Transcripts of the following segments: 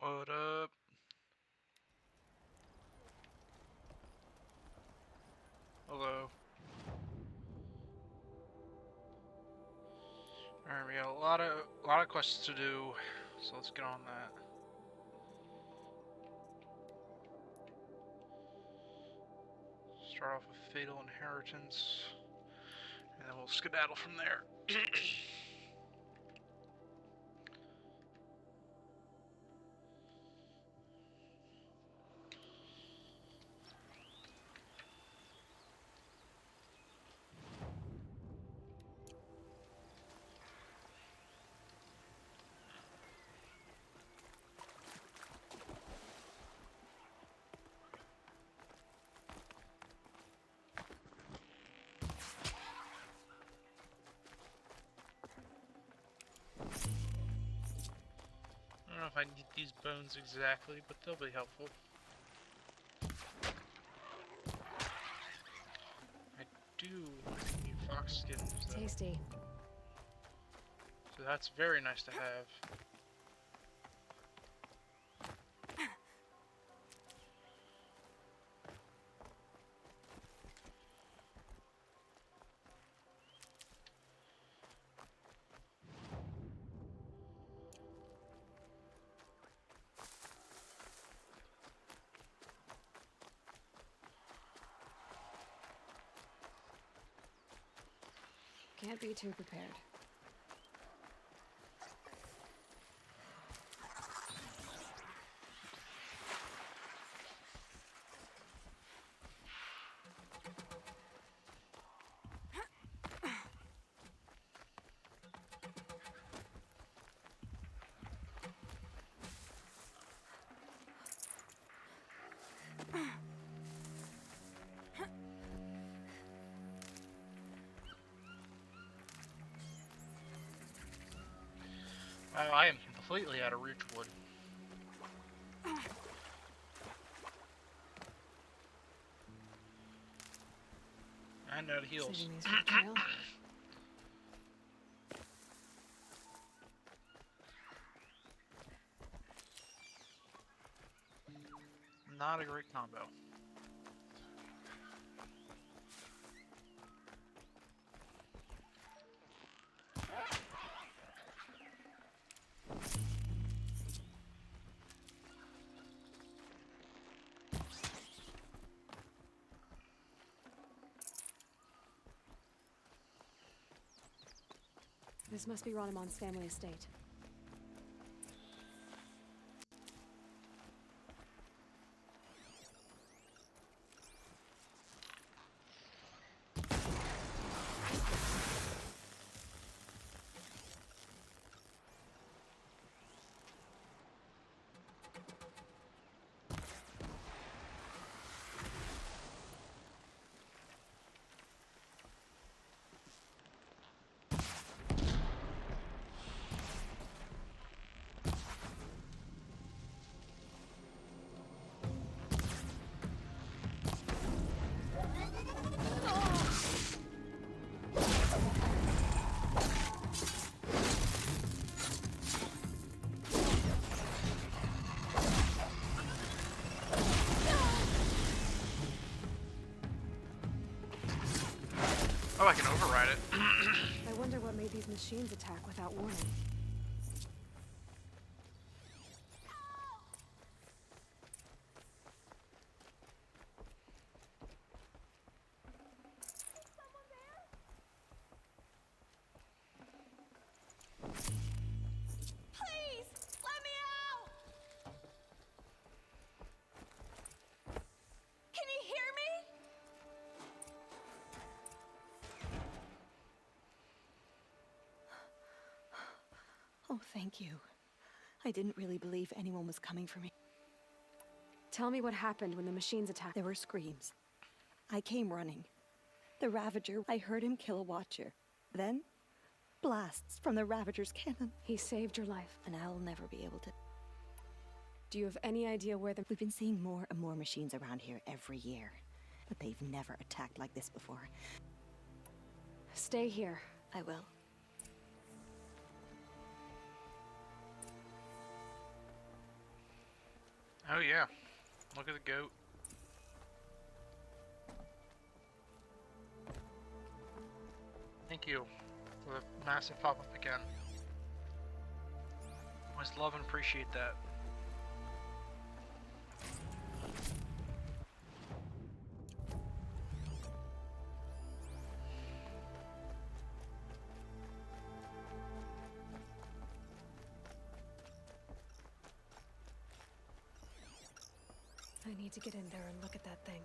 What up? Hello. Alright, we got a lot of quests to do, so let's get on that. Start off with Fatal Inheritance, and then we'll skedaddle from there. I don't know if I need these bones exactly, but they'll be helpful. I do need fox skins though. Tasty. So that's very nice to have. Can't be too prepared. I am completely out of reachwood. And out of heals. Saving these for the trail. Not a great combo. This must be Ronimon's family estate. Oh, I can override it. I wonder what made these machines attack without warning. Please, let me out! Can you hear me? Oh, thank you. I didn't really believe anyone was coming for me. Tell me what happened when the machines attacked. There were screams. I came running. The Ravager, I heard him kill a Watcher. Then, blasts from the Ravager's cannon. He saved your life. And I'll never be able to. Do you have any idea where the... We've been seeing more and more machines around here every year. But they've never attacked like this before. Stay here. I will. Oh yeah, look at the goat. Thank you for the massive pop-up again. Always love and appreciate that. I need to get in there and look at that thing.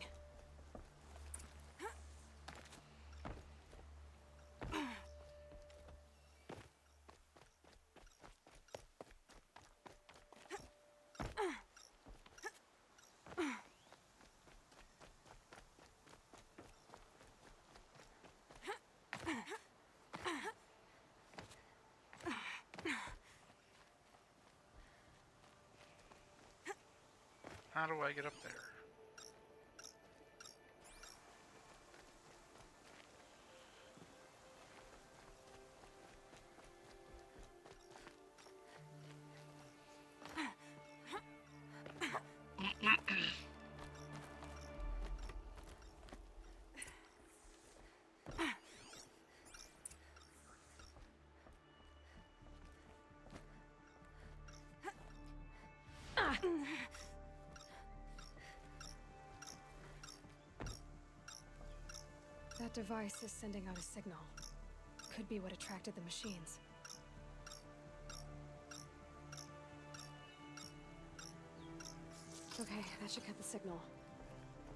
How do I get up there? That device is sending out a signal. Could be what attracted the machines. Okay, that should cut the signal.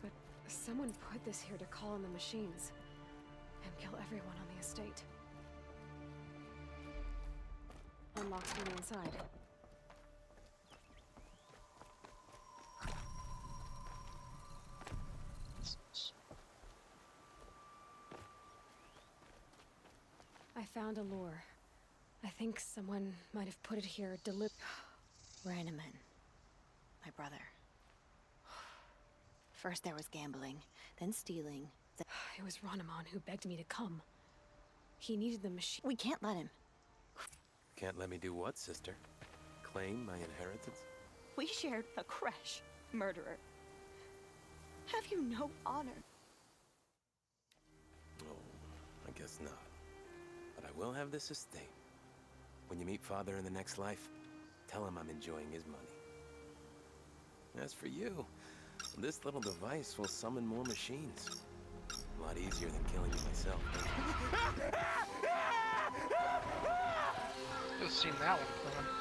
But someone put this here to call on the machines and kill everyone on the estate. Unlocks from the inside. I found a lure. I think someone might have put it here Grindin, my brother. First there was gambling, then stealing. It was Ranamon who begged me to come. He needed the machine. We can't let him. Can't let me do what, sister? Claim my inheritance? We shared a crash, murderer. Have you no honor? Oh, I guess not. But I will have this estate. When you meet Father in the next life, tell him I'm enjoying his money. As for you, this little device will summon more machines. A lot easier than killing you myself. I've seen that one coming.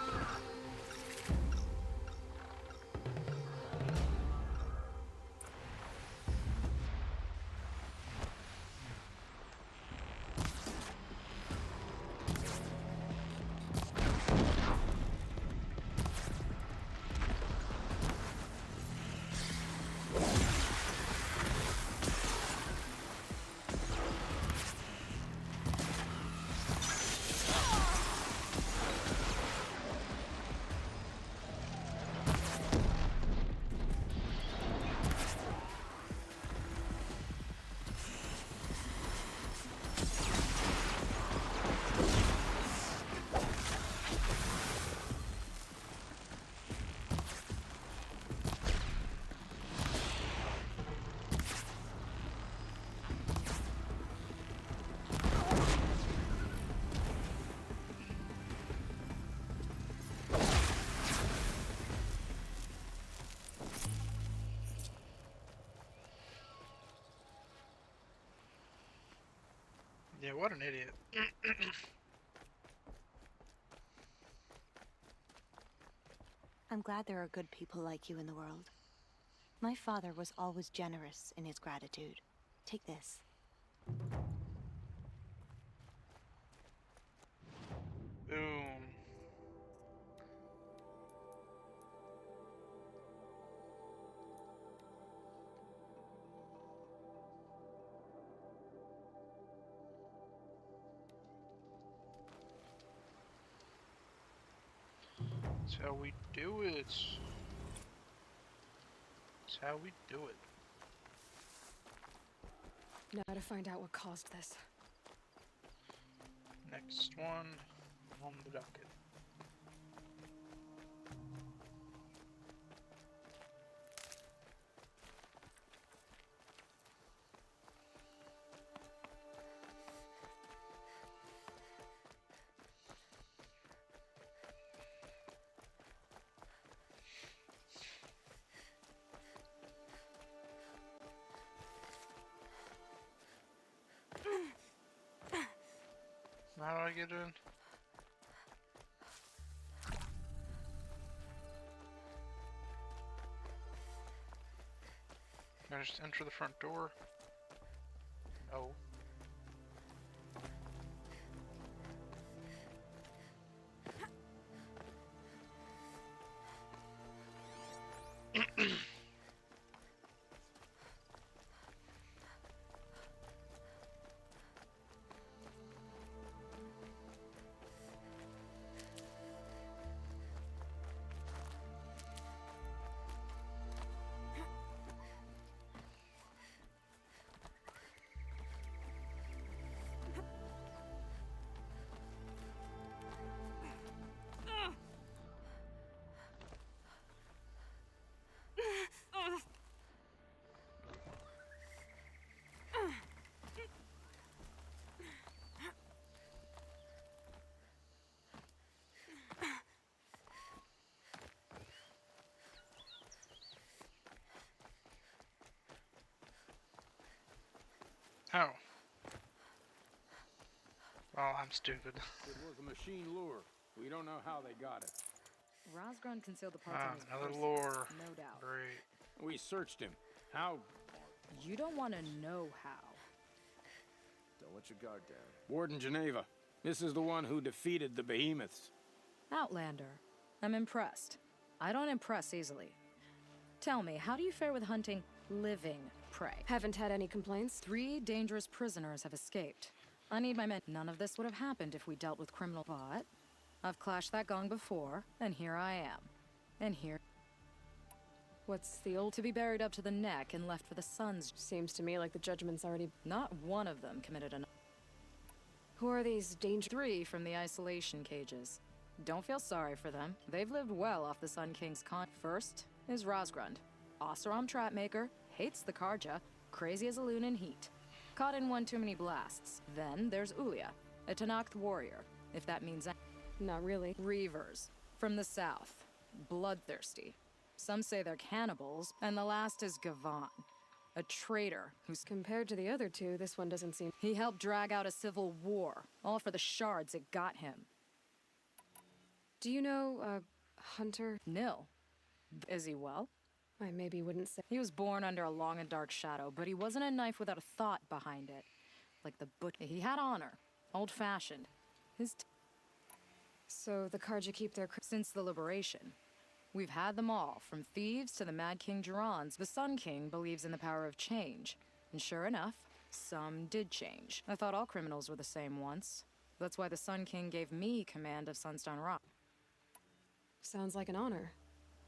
Yeah, what an idiot. I'm glad there are good people like you in the world. My father was always generous in his gratitude. Take this. Boom. That's how we do it. That's how we do it. Now to find out what caused this. Next one on the docket. How do I get in? Can I just enter the front door? No. Oh. Oh, I'm stupid. It was a machine lure. We don't know how they got it. Rosgron concealed the parts on his Another person, lure. no doubt. Great. We searched him. How? You don't want to know how. Don't let your guard down. Warden Geneva. This is the one who defeated the behemoths. Outlander. I'm impressed. I don't impress easily. Tell me, how do you fare with hunting living prey? Haven't had any complaints? 3 dangerous prisoners have escaped. I need my men. None of this would have happened if we dealt with criminal. But I've clashed that gong before, and here I am. And here. What's the old? To be buried up to the neck and left for the sons. Seems to me like the judgment's already. Not one of them committed an. Who are these danger? 3 from the isolation cages. Don't feel sorry for them. They've lived well off the Sun King's con. First is Rosgrund. Oseram trapmaker, hates the Karja, crazy as a loon in heat. Caught in one too many blasts. Then there's Ulia, a Tanakh warrior, if that means Not really. Reavers, from the south. Bloodthirsty. Some say they're cannibals, and the last is Gavan, a traitor who's... Compared to the other two, this one doesn't seem. He helped drag out a civil war, all for the shards it got him. Do you know, Hunter? Nil. Is he well? I maybe wouldn't say. He was born under a long and dark shadow, but he wasn't a knife without a thought behind it. Like the butcher. He had honor. Old-fashioned. So the Karja keep their. Since the liberation. We've had them all, from thieves to the Mad King Durans. The Sun King believes in the power of change. And sure enough, some did change. I thought all criminals were the same once. That's why the Sun King gave me command of Sunstone Rock. Sounds like an honor.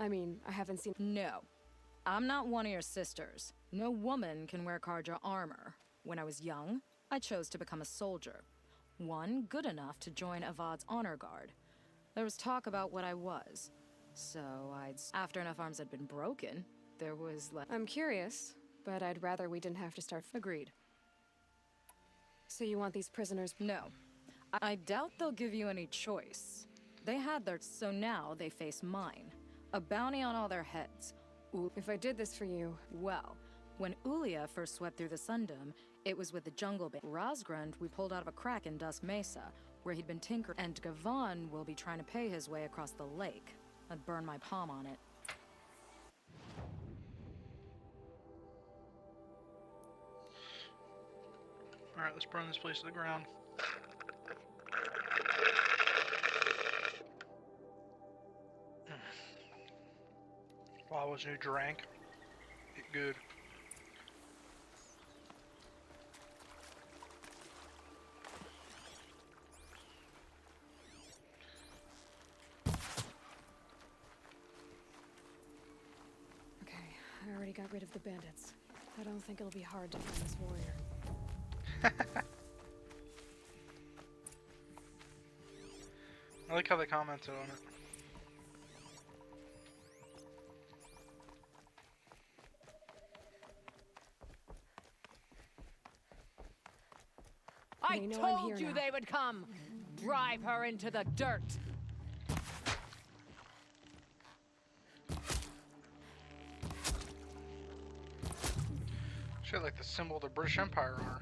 I mean, I haven't seen. No. I'm not one of your sisters. No woman can wear Karja armor. When I was young, I chose to become a soldier. One good enough to join Avad's honor guard. There was talk about what I was. So after enough arms had been broken, there was I'm curious, but I'd rather we didn't have to start. Agreed. So you want these prisoners? No. I doubt they'll give you any choice. They had their... So now they face mine. A bounty on all their heads. If I did this for you... Well, when Ulia first swept through the Sundom, it was with the jungle band. Rosgrund we pulled out of a crack in Dusk Mesa, where he'd been tinkered, and Gavan will be trying to pay his way across the lake. I'd burn my palm on it. Alright, let's burn this place to the ground. Flowers new drank. Get good. Okay, I already got rid of the bandits. I don't think it'll be hard to find this warrior. I like how they commented on it. I They know I'm told here you now. they would come! Drive her into the dirt! She had like the symbol of the British Empire on her.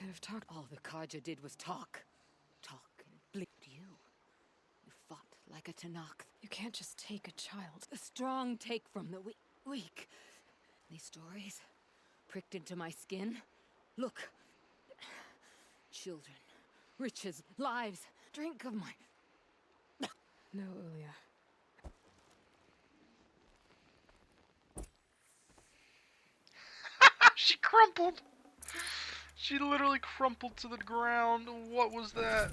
could have talked. All the Kaja did was talk. Talk and bleed you. You fought like a Tanakh. You can't just take a child. The strong take from the weak. These stories pricked into my skin. Look. Children, riches, lives. Drink of my... No, Ulia. She crumpled! She literally crumpled to the ground. What was that?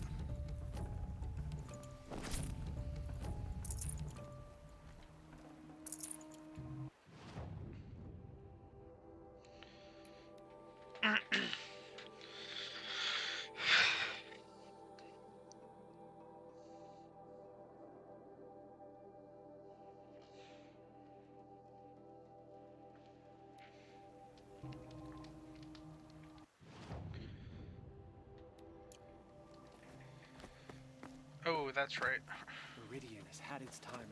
Oh, that's right. Meridian has had its time in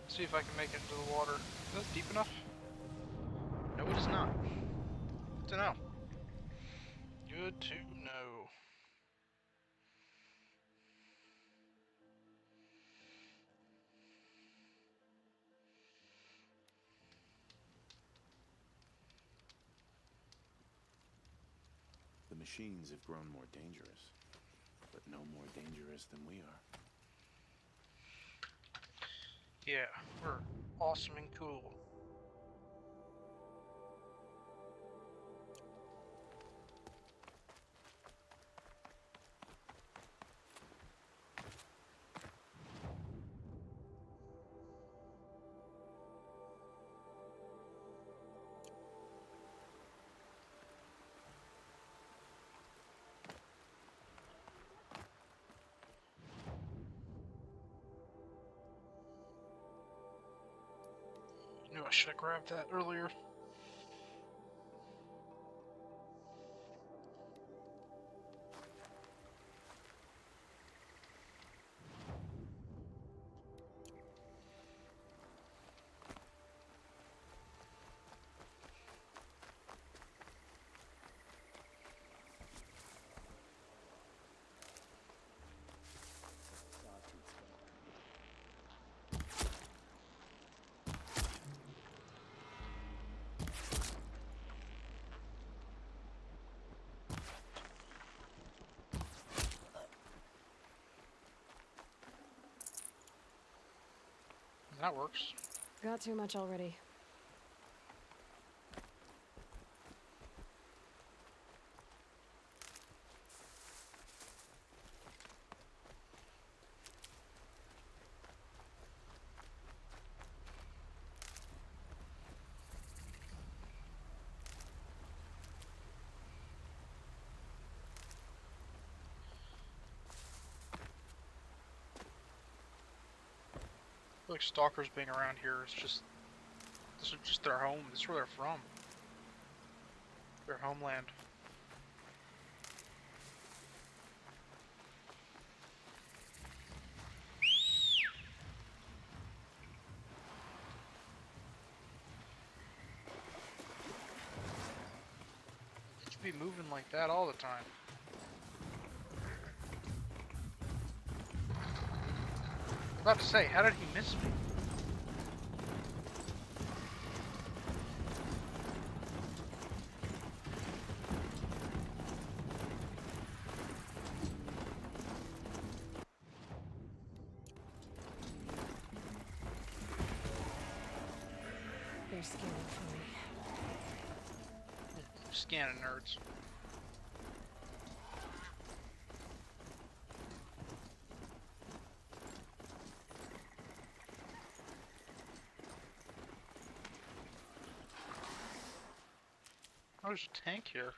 See if I can make it into the water. Is that deep enough? No, it is not. Good to know. Good to know. The machines have grown more dangerous, but no more dangerous than we are. Yeah, we're awesome and cool. Knew I should have grabbed that earlier. That works. Got too much already. I feel like stalkers being around here is just... This is just their home. This is where they're from. Their homeland. Just be moving like that all the time. I was about to say, how did he miss me? They're scanning for me. Scanning nerds. Oh, there's a tank here.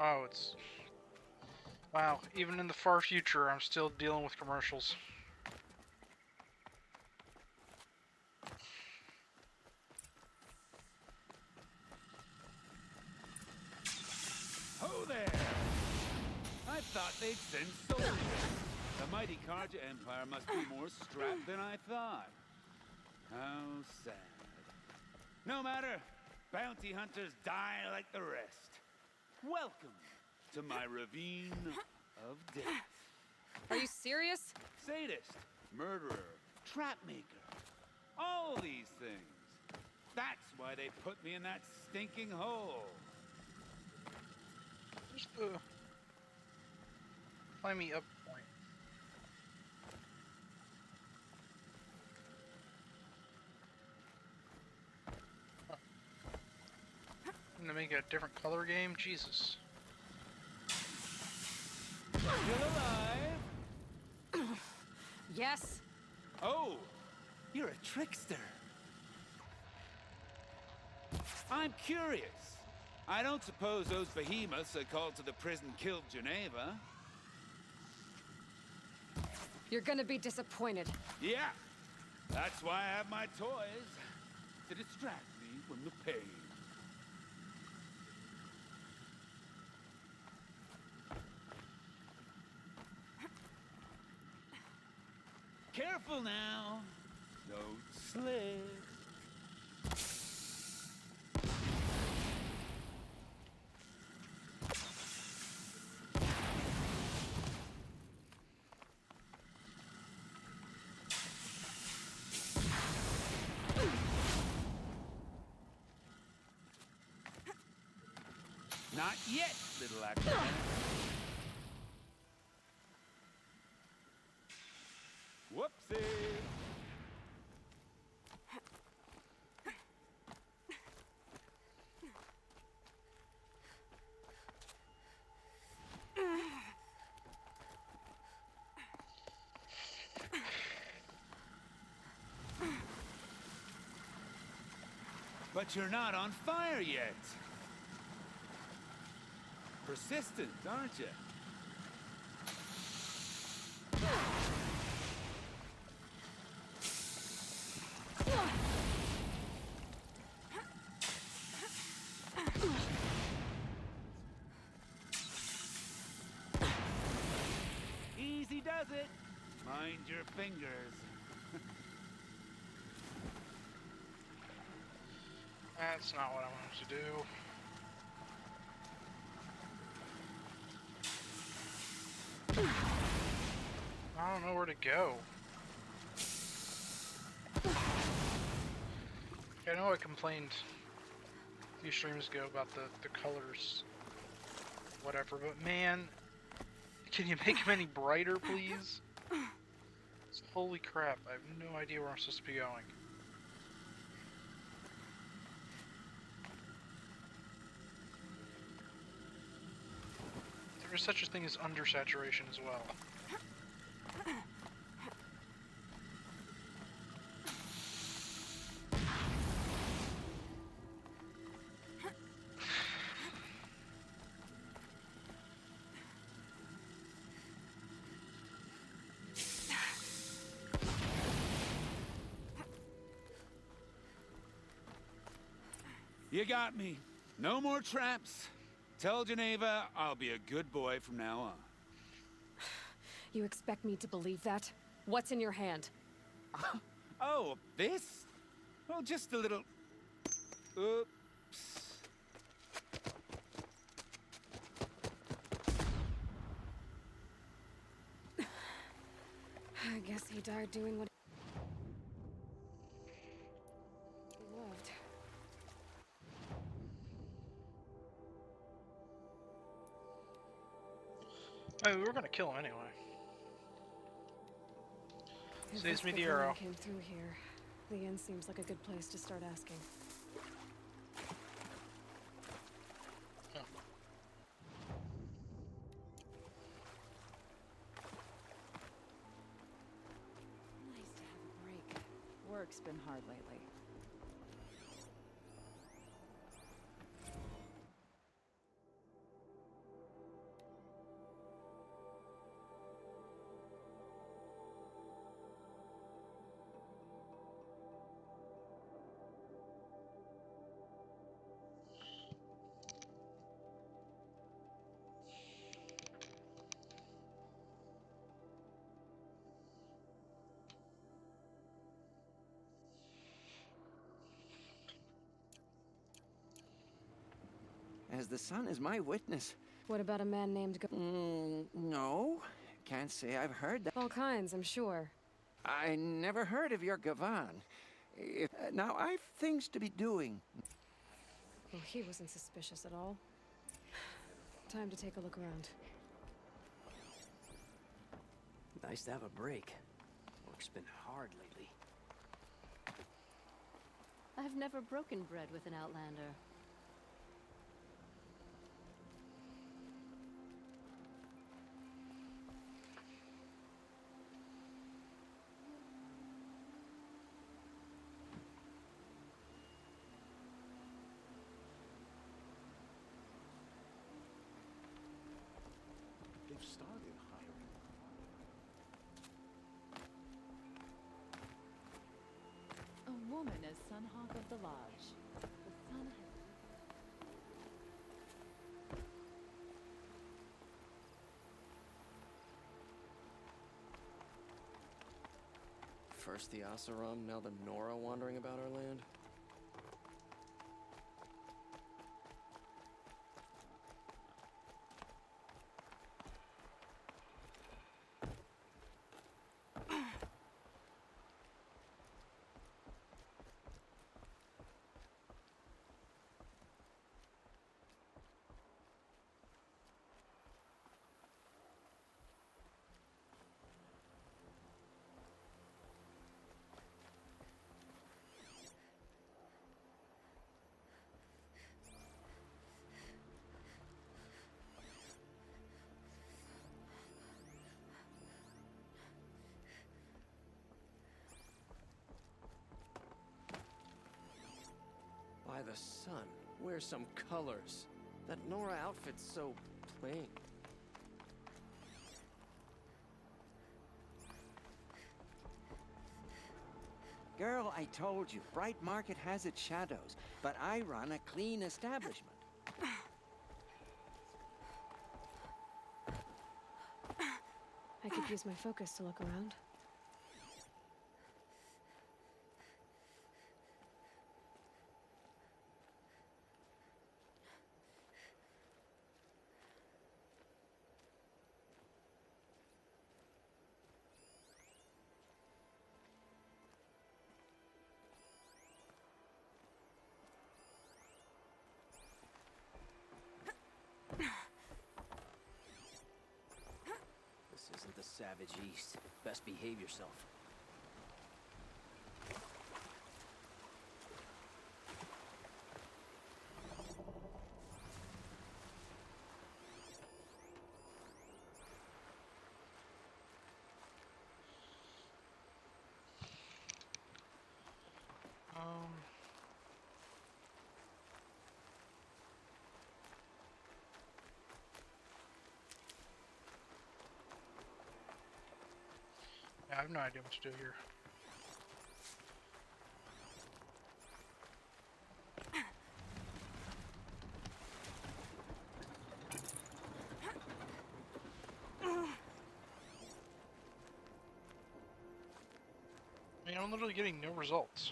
Oh, it's... Wow, even in the far future, I'm still dealing with commercials. Ho there! thought they'd send soldiers. The mighty Karja Empire must be more strapped than I thought. How sad. No matter. Bounty hunters die like the rest. Welcome to my ravine of death. Are you serious? Sadist, murderer, trapmaker. All these things. That's why they put me in that stinking hole. Where's the climb me up point? Huh. I'm gonna make a different color game? Jesus. Still alive? Yes. Oh, you're a trickster. I'm curious. I don't suppose those behemoths that called to the prison killed Geneva. You're gonna be disappointed. Yeah, that's why I have my toys. To distract me from the pain. Careful now. Don't slip. Not yet, little actor. Whoopsie! But you're not on fire yet. Persistent, aren't you? Easy does it. Mind your fingers. That's not what I wanted to do. I don't know where to go. I know I complained a few streams ago about the colors, whatever, but man, can you make them any brighter, please? Holy crap, I have no idea where I'm supposed to be going. There is such a thing as undersaturation as well. You got me. No more traps. Tell Geneva I'll be a good boy from now on. You expect me to believe that? What's in your hand? Oh, this? Well, just a little... Oops. I guess he died doing what he loved. I mean, we were gonna kill him anyway. If Saves this me the big woman arrow. came through here, the inn seems like a good place to start asking. Huh. Nice to have a break. Work's been hard lately. as the sun is my witness. What about a man named No. Can't say I've heard that. All kinds, I'm sure. I never heard of your Gavan. Now, I've things to be doing. Well, he wasn't suspicious at all. Time to take a look around. Nice to have a break. Work's been hard lately. I've never broken bread with an outlander. They've started hiring. A woman as Sunhawk of the Lodge. The sun has... First the Asaram, now the Nora wandering about our land. By the sun, wear some colors. That Nora outfit's so plain. Girl, I told you, Bright Market has its shadows, but I run a clean establishment. I could use my focus to look around. This isn't the Savage East. Best behave yourself. Yeah, I have no idea what to do here. I mean, I'm literally getting no results.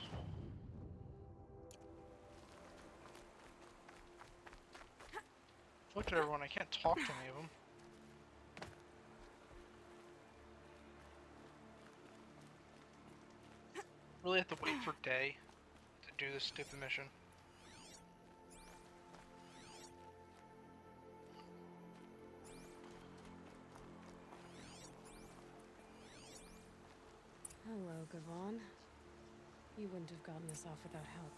Looked at everyone, I can't talk to any of them. Really have to wait for day to do this stupid mission. Hello, Gavan. You wouldn't have gotten this off without help.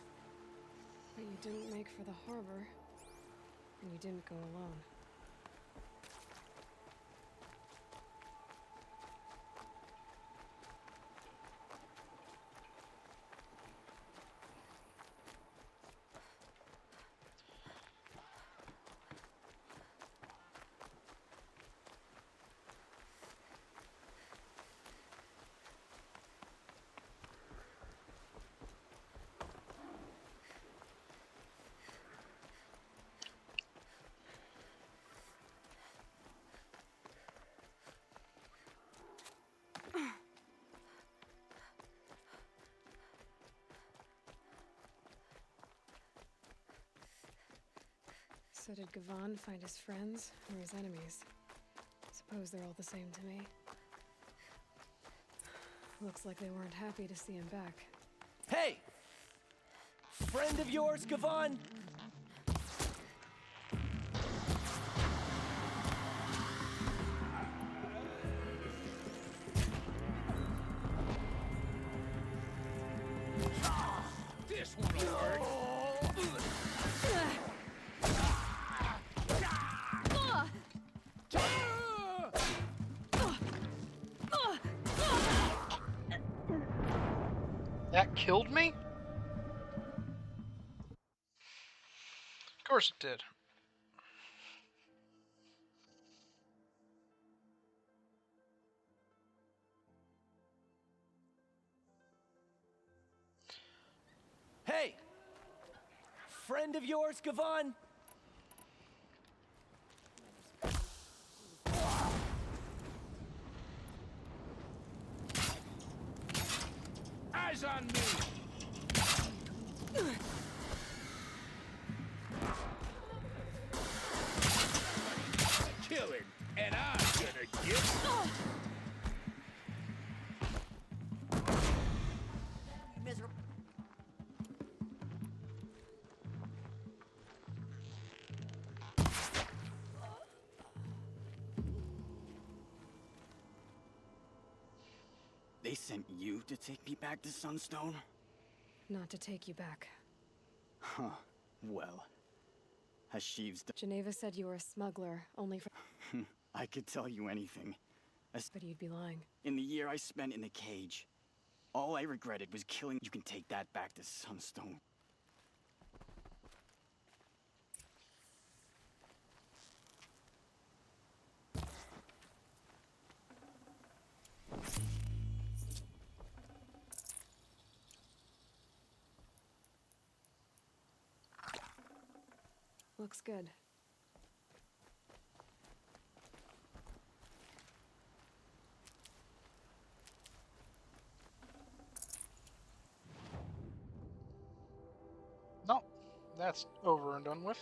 But you didn't make for the harbor, and you didn't go alone. So did Gavon find his friends or his enemies? Suppose they're all the same to me. Looks like they weren't happy to see him back. Hey! Friend of yours, Gavon? This one'll work. That killed me? Of course it did. Hey! Friend of yours, Gavon? Eyes on me! Killing, and I'm gonna get... Miserable. They sent you to take me back to Sunstone? Not to take you back. Huh. Well, has Sheeves done? Geneva said you were a smuggler, only for... I could tell you anything. But you'd be lying. In the year I spent in the cage, all I regretted was killing. You can take that back to Sunstone. Looks good. No, that's over and done with.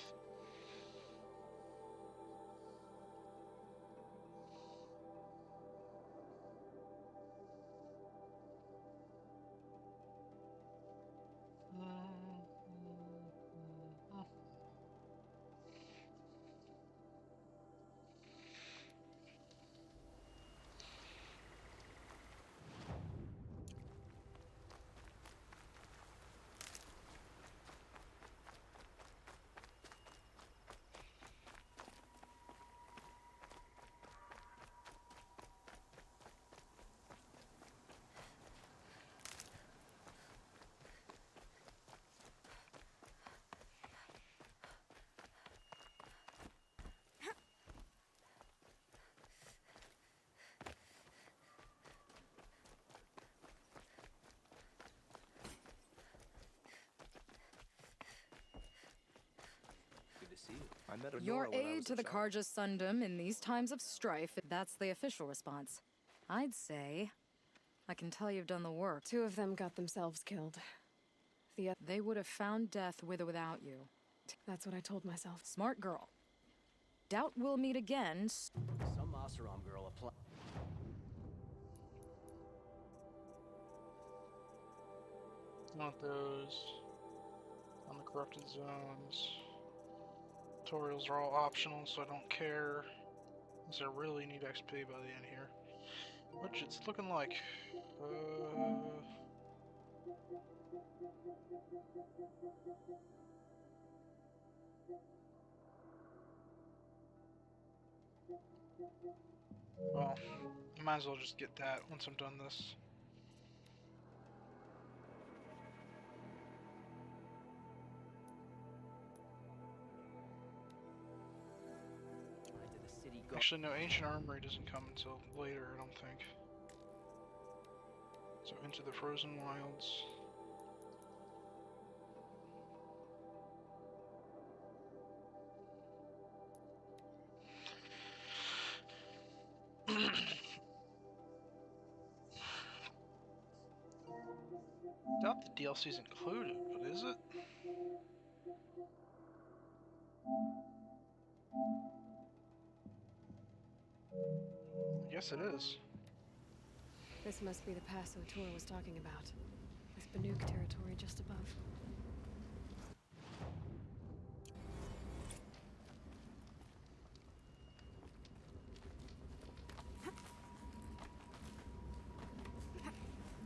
I met a Your Nora when I aid was to a the child. Karja Sundom in these times of strife, that's the official response. I'd say I can tell you've done the work. 2 of them got themselves killed. They would have found death with or without you. That's what I told myself. Smart girl. Doubt we'll meet again. Some Oseram girl apply. Want those on the corrupted zones. Tutorials are all optional, so I don't care. Unless I really need XP by the end here. Which it's looking like. Well, I might as well just get that once I'm done this. Actually, no, Ancient Armory doesn't come until later, I don't think. So, Into the Frozen Wilds. Doubt the DLC's included, but is it? I guess it is. This must be the pass O'Toole was talking about. With Banuk territory just above.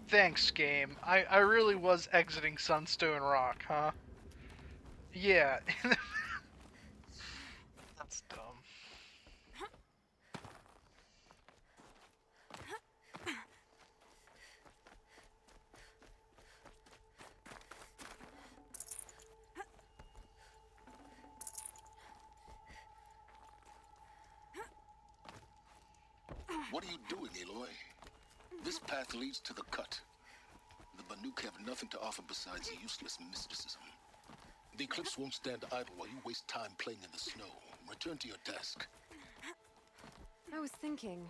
Thanks, game. I really was exiting Sunstone Rock, huh? Yeah. That's dumb. What are you doing, Aloy? This path leads to the cut. The Banuk have nothing to offer besides useless mysticism. The Eclipse won't stand idle while you waste time playing in the snow. Return to your task. I was thinking,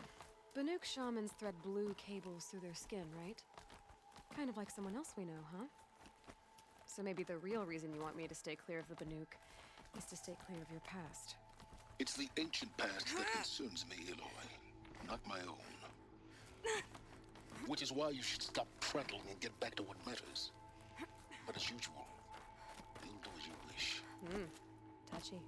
Banuk shamans thread blue cables through their skin, right? Kind of like someone else we know, huh? So maybe the real reason you want me to stay clear of the Banuk is to stay clear of your past. It's the ancient past that concerns me, Aloy, not my own. Which is why you should stop prattling and get back to what matters. But as usual, you'll do as you wish. Touchy.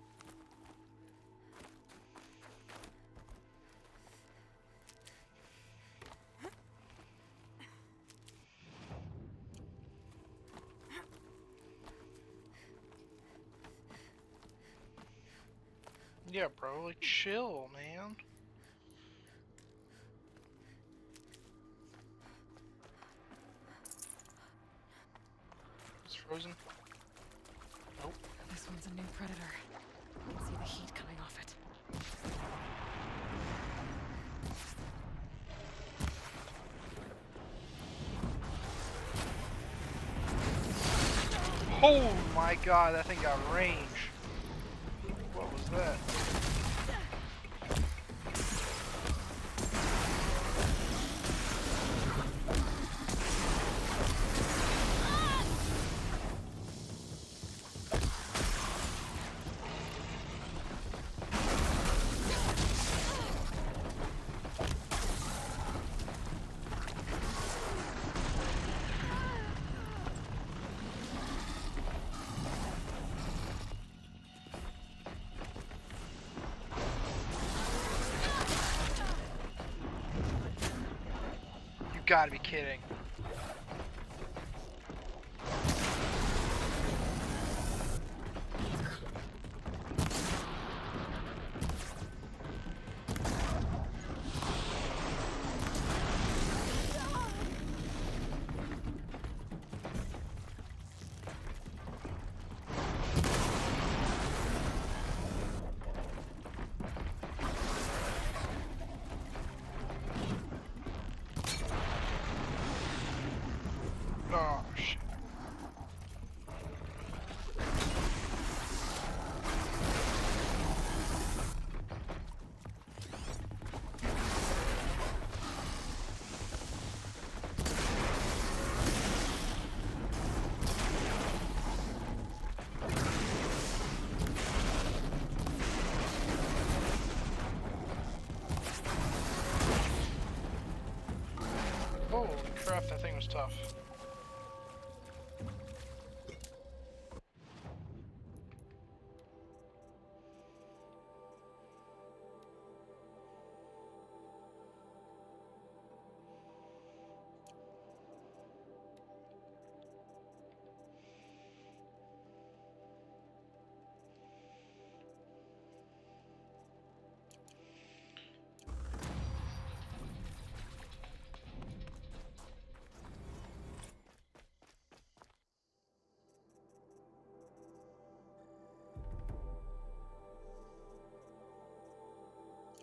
Yeah, bro, like chill, man. It's frozen. Nope. This one's a new predator. I can see the heat coming off it. Oh my god, that thing got range. What was that? You gotta be kidding. Oh, shit. Holy crap, that thing was tough.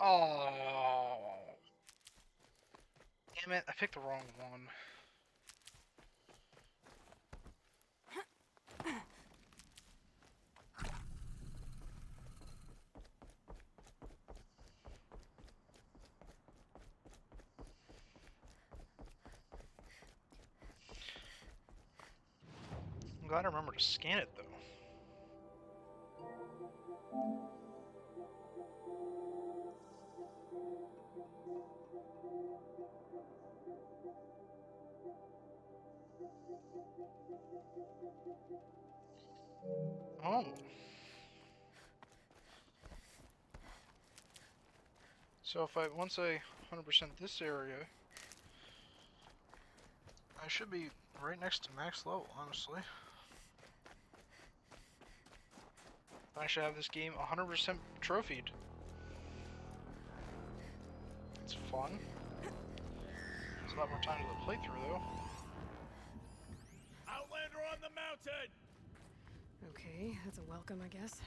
Oh. Damn it, I picked the wrong one. I'm glad I remember to scan it though. Oh. So if once I 100% this area, I should be right next to max level, honestly. I should have this game 100% trophied. It's fun. It's a lot more time to the playthrough, though. Outlander on the mountain! Okay, that's a welcome, I guess.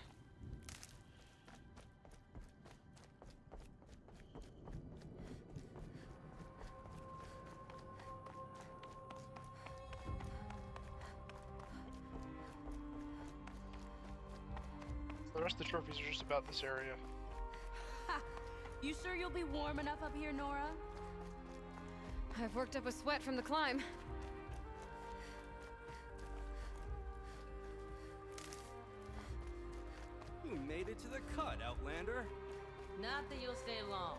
The rest of the trophies are just about this area. Ha! You sure you'll be warm enough up here, Nora? I've worked up a sweat from the climb. You made it to the cut, Outlander. Not that you'll stay long.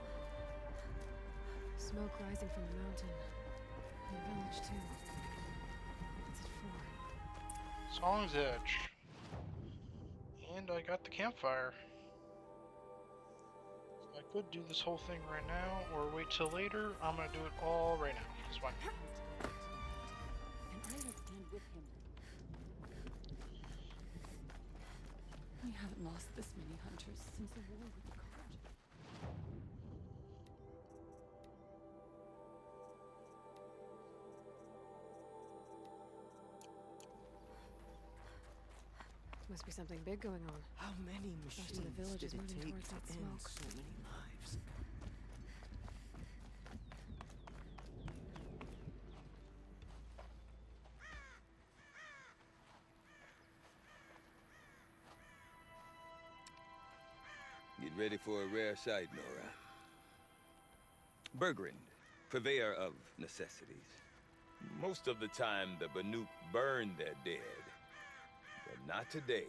Smoke rising from the mountain. The village, too. What's it for? Song's Edge. And I got the campfire. So I could do this whole thing right now, or wait till later. I'm gonna do it all right now. It's fine. And I will stand with him. We haven't lost this many hunters since the war with the Carja. Must be something big going on. How many Most machines of the village did is it moving take towards to that end smoke. so many lives? Get ready for a rare sight, Nora. Bergrind, purveyor of necessities. Most of the time, the Banuk burn their dead. But not today.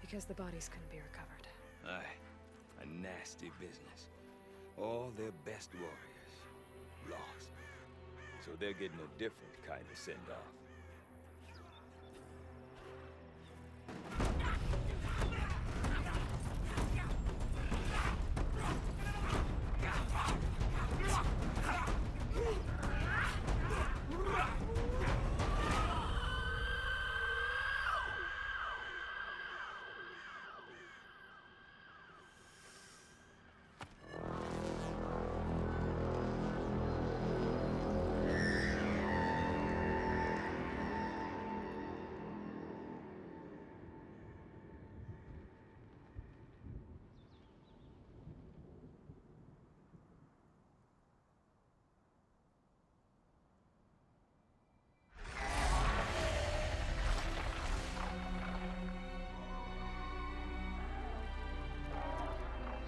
Because the bodies couldn't be recovered. Aye, a nasty business. All their best warriors lost. So they're getting a different kind of send-off.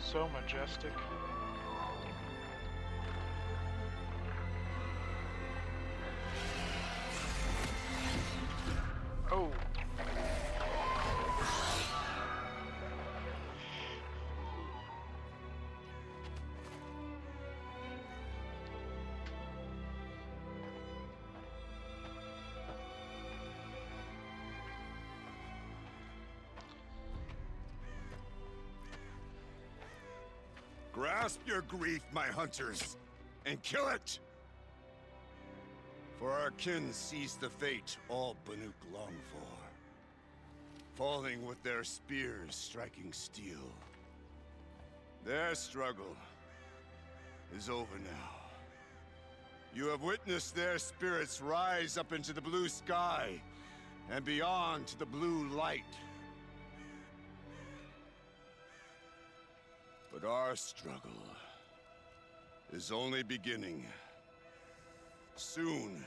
So majestic. Oh. Grasp your grief, my hunters, and kill it! For our kin sees the fate all Banuk long for, falling with their spears striking steel. Their struggle is over now. You have witnessed their spirits rise up into the blue sky and beyond to the blue light. But our struggle is only beginning. Soon,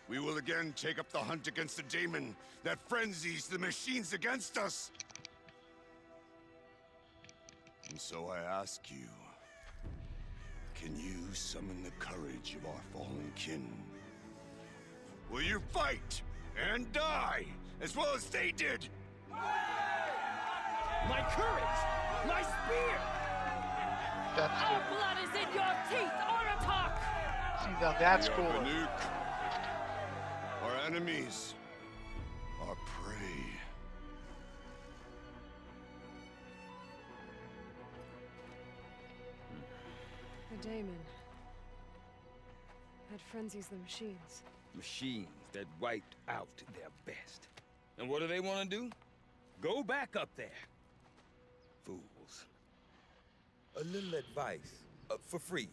we will again take up the hunt against the daemon that frenzies the machines against us. And so I ask you, can you summon the courage of our fallen kin? Will you fight and die as well as they did? My courage! My spear! That's Our blood is in your teeth, Aratak! See, now that's We are cool. Banuk. Our enemies are prey. The daemon. That frenzies the machines. Machines that wiped out their best. And what do they want to do? Go back up there. Fools. A little advice. For free.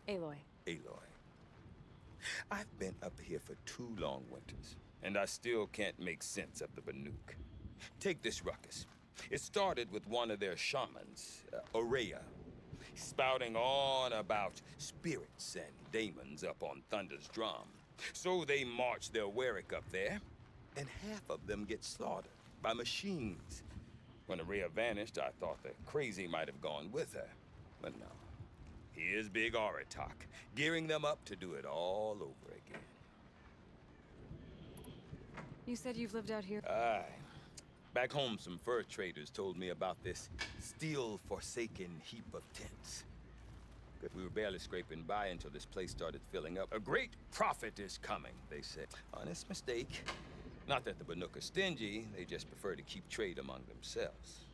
Aloy. Aloy. I've been up here for 2 long winters, and I still can't make sense of the Banuk. Take this ruckus. It started with one of their shamans, Aurea, spouting on about spirits and demons up on Thunder's drum. So they march their Warwick up there, and half of them get slaughtered by machines. When Aurea vanished, I thought the crazy might have gone with her, but no. Here's Big Aratak, gearing them up to do it all over again. You said you've lived out here? Aye. Back home, some fur traders told me about this still-forsaken heap of tents. But we were barely scraping by until this place started filling up. A great prophet is coming, they said. Honest mistake. Not that the Banuk are stingy, they just prefer to keep trade among themselves.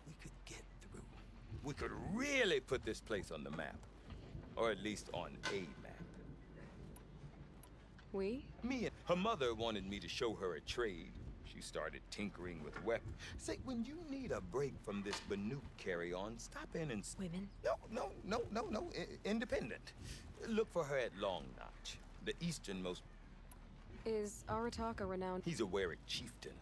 We could get through. We could really put this place on the map. Or at least on a map. We? Me and her mother wanted me to show her a trade. She started tinkering with weapons. Say, when you need a break from this Banuk carry-on, stop in and... Women? No. Independent. Look for her at Long Notch, the easternmost... Is Aratak a renowned... He's a Warwick chieftain.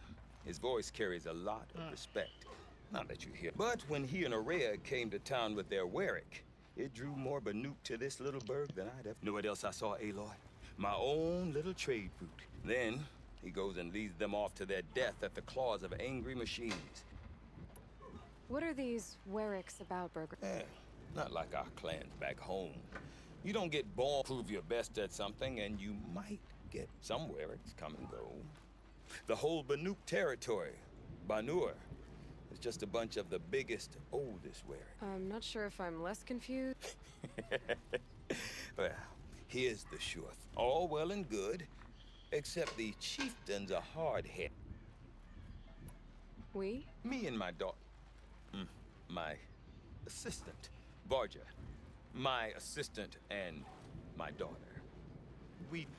His voice carries a lot of respect. Not that you hear. But when he and Aurea came to town with their Warwick, it drew more Banuk to this little burg than I'd ever... Know what else I saw, Aloy? My own little trade route. Then, he goes and leads them off to their death at the claws of angry machines. What are these Warwicks about, Burger? Not like our clans back home. You don't get born, prove your best at something, and you might get some Warwicks come and go. The whole Banuk territory, Banur, is just a bunch of the biggest, oldest Warwick. I'm not sure if I'm less confused. Well, here's the truth. All well and good, except the chieftain's a hard head. We? Me and my daughter. My assistant, Varja. My assistant and my daughter.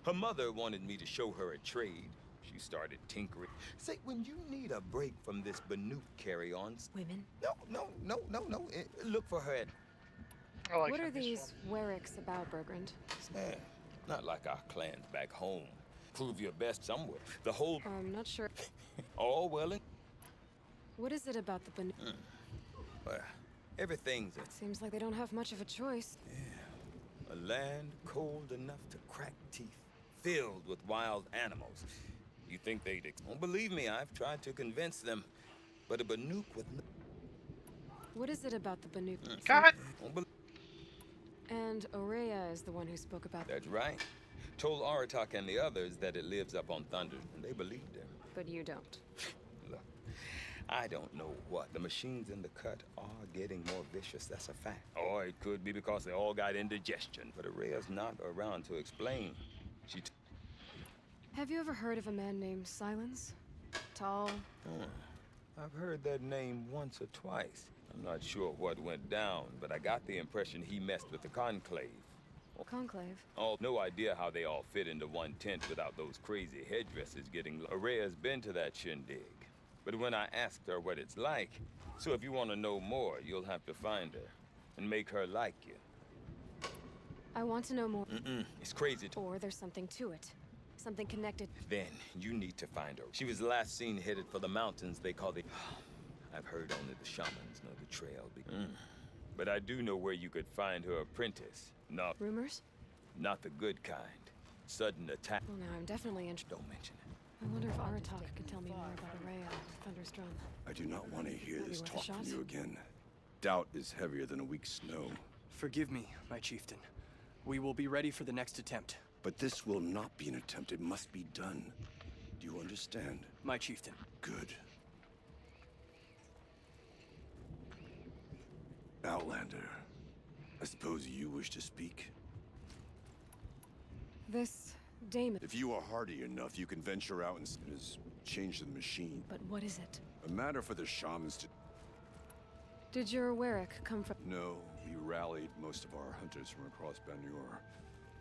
Her mother wanted me to show her a trade. She started tinkering. Say, when you need a break from this Banuk carry-on... Women? No. Look for her at... What are these Warwicks about, Bergrand? Not like our clans back home. Prove your best somewhere. The whole... I'm not sure. All well and... What is it about the Banuk? Well, everything's Seems like they don't have much of a choice. Yeah. A land cold enough to crack teeth, filled with wild animals. You think they'd... Don't believe me, I've tried to convince them. But a Banuk with... What is it about the Banuk? God! And Aurea is the one who spoke about... That's right. Told Aratak and the others that it lives up on Thunder, and they believed him. But you don't. Look, I don't know what. The machines in the cut are getting more vicious, that's a fact. Or it could be because they all got indigestion. But Aurea's not around to explain. Have you ever heard of a man named Silence? Tall? I've heard that name once or twice. I'm not sure what went down, but I got the impression he messed with the Conclave. Conclave? No idea how they all fit into one tent without those crazy headdresses getting... Aurea's been to that shindig. But when I asked her what it's like, so if you want to know more, you'll have to find her and make her like you. I want to know more. It's crazy. Or there's something to it. Something connected. Then you need to find her. She was last seen headed for the mountains they call the... I've heard only the shamans know the trail. But I do know where you could find her apprentice. Not... Rumors? Not the good kind. Sudden attack. Well, now I'm definitely interested. Don't mention it. I wonder if Aratak can tell me more about Aurea and Thunder's drum. I do not want to hear That'd be this worth a talk from shot. you again. Doubt is heavier than a week's snow. Forgive me, my chieftain. We will be ready for the next attempt. But this will not be an attempt. It must be done. Do you understand? My chieftain. Good. Outlander, I suppose you wish to speak? This Damon. If you are hardy enough, you can venture out and change the machine. But what is it? A matter for the shamans to... Did your Warwick come from... No, we rallied most of our hunters from across Banur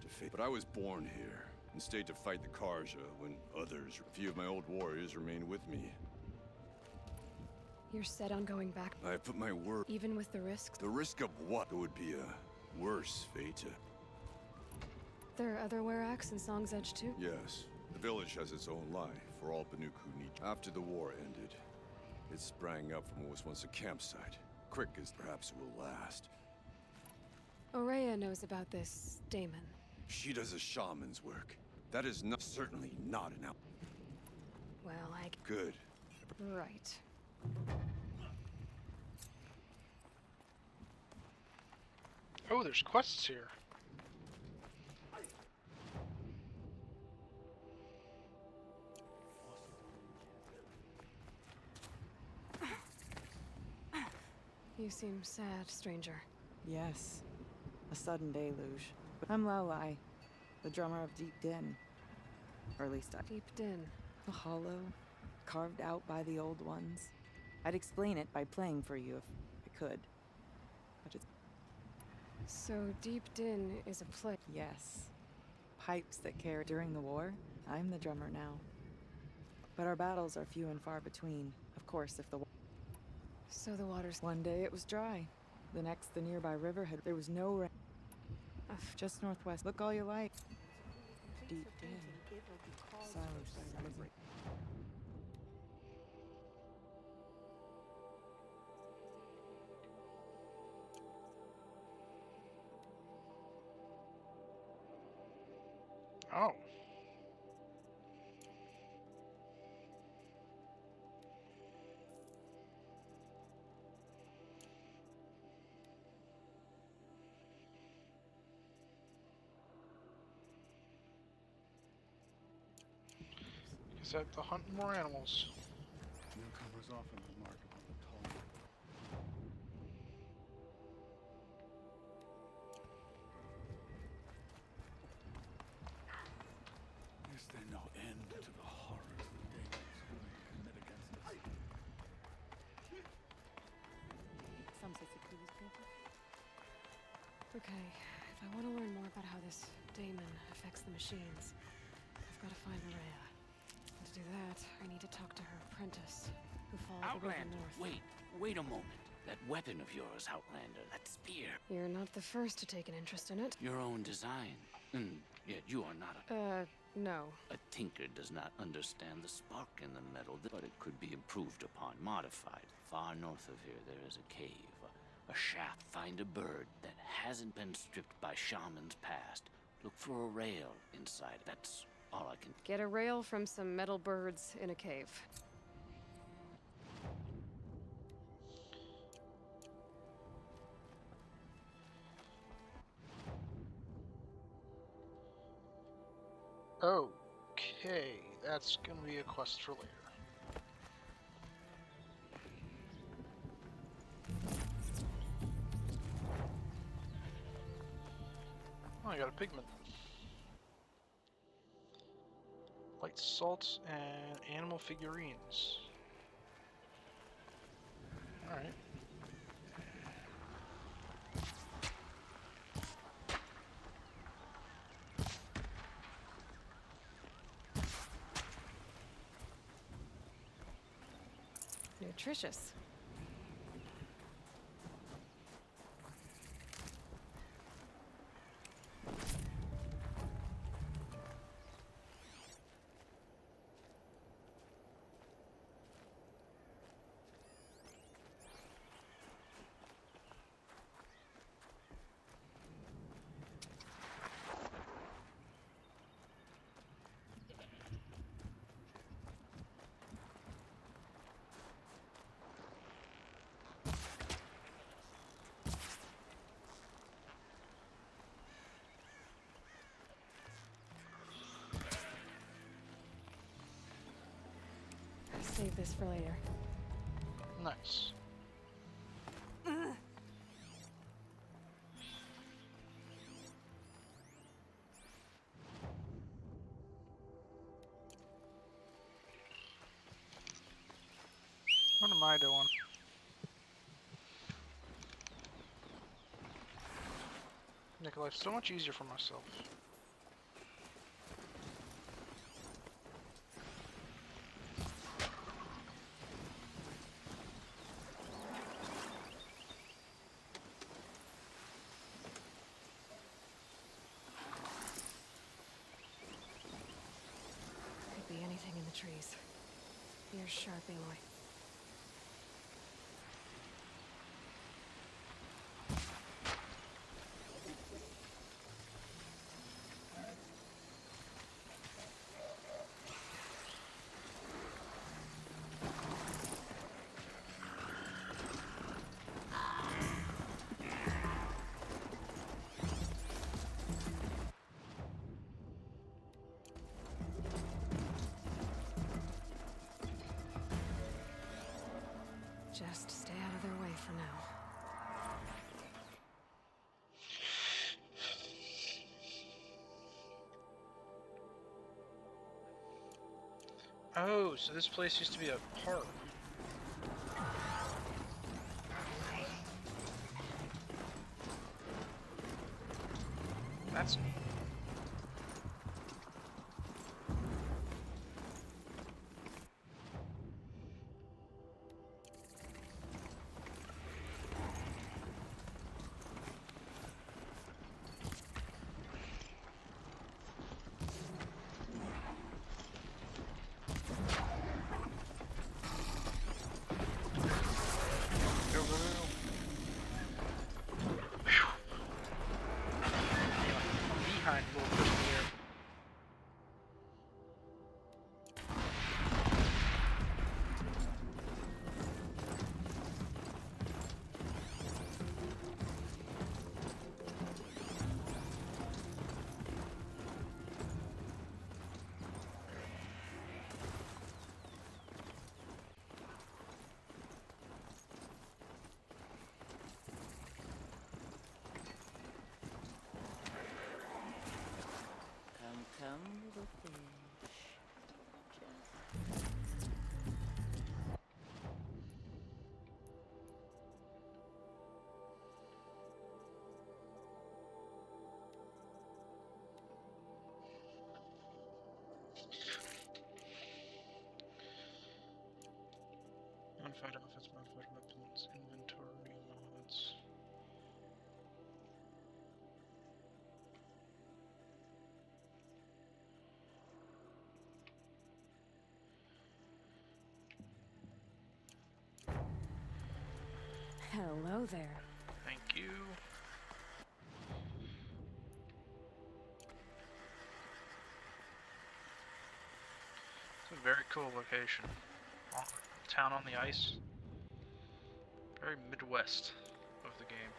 to fight. But I was born here and stayed to fight the Karja when others, a few of my old warriors, remained with me. You're set on going back? I put my word. Even with the risks? The risk of what? It would be a worse fate. There are other Warracks in Song's Edge too? Yes. The village has its own life for all Banuk who need. After the war ended, it sprang up from what was once a campsite. Quick as perhaps it will last. Aurea knows about this Damon. She does a shaman's work. That is certainly not an out. Well, Good. Right. Oh, there's quests here. You seem sad, stranger. Yes. A sudden deluge. I'm Lelai, the drummer of Deep Din. Or at least Deep Din. A hollow, carved out by the old ones. I'd explain it by playing for you if I could. But it's... So Deep Din is a place? Yes. Pipes that carry during the war. I'm the drummer now. But our battles are few and far between. Of course, if the... So the water's... One day it was dry. The next, the nearby river had... There was no rain. Just northwest. Look all you like. Deep Din. Silence by river. Oh. Is that the hunting more animals? Newcomers often remark upon the tall. Is there no end to the horrors the Danes commit against us? Okay, if I want to learn more about how this Damon affects the machines, I've got to find Aurea. And to do that, I need to talk to her apprentice, who followed the river Outlander, north. wait a moment. That weapon of yours, Outlander, that spear. You're not the first to take an interest in it. Your own design. And yet you are not a... no. A tinker does not understand the spark in the metal, but it could be improved upon, modified. Far north of here, there is a cave, a shaft. Find a bird that hasn't been stripped by shamans past. Look for a rail inside. That's all I can... Get a rail from some metal birds in a cave. Okay, that's gonna be a quest for later. Oh, I got a pigment. Light salt and animal figurines. Alright. Nutritious. Save this for later. Nice. What am I doing? Make life so much easier for myself. Could be anything in the trees. Ears sharp, Aloy. Just stay out of their way for now. Oh, so this place used to be a park. That's neat. Behind a little crispy there. Come, little fish. Modified outfits, modified weapons, inventory mods. Hello there. Thank you. It's a very cool location. Town on the ice. Very Midwest of the game.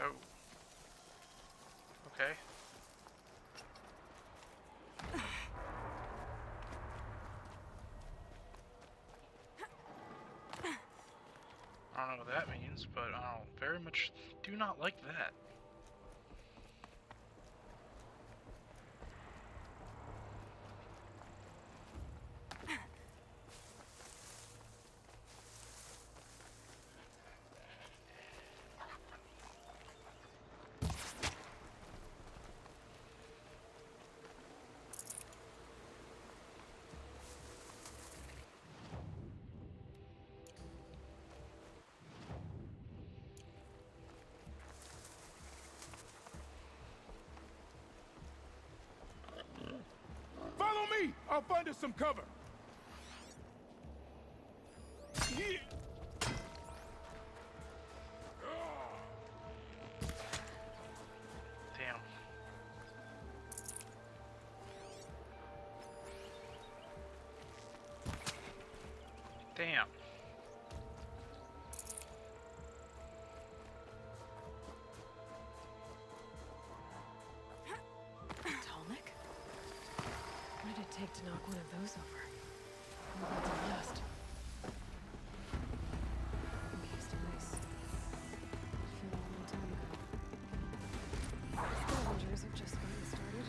Oh. Okay. I don't know what that means, but I very much do not like that. Follow me! I'll find us some cover! Yeah. Damn. Damn. Tonic? like to knock one of those over. I'm about to last. We used to ice. I feel a long time ago. Scavengers have just gotten started.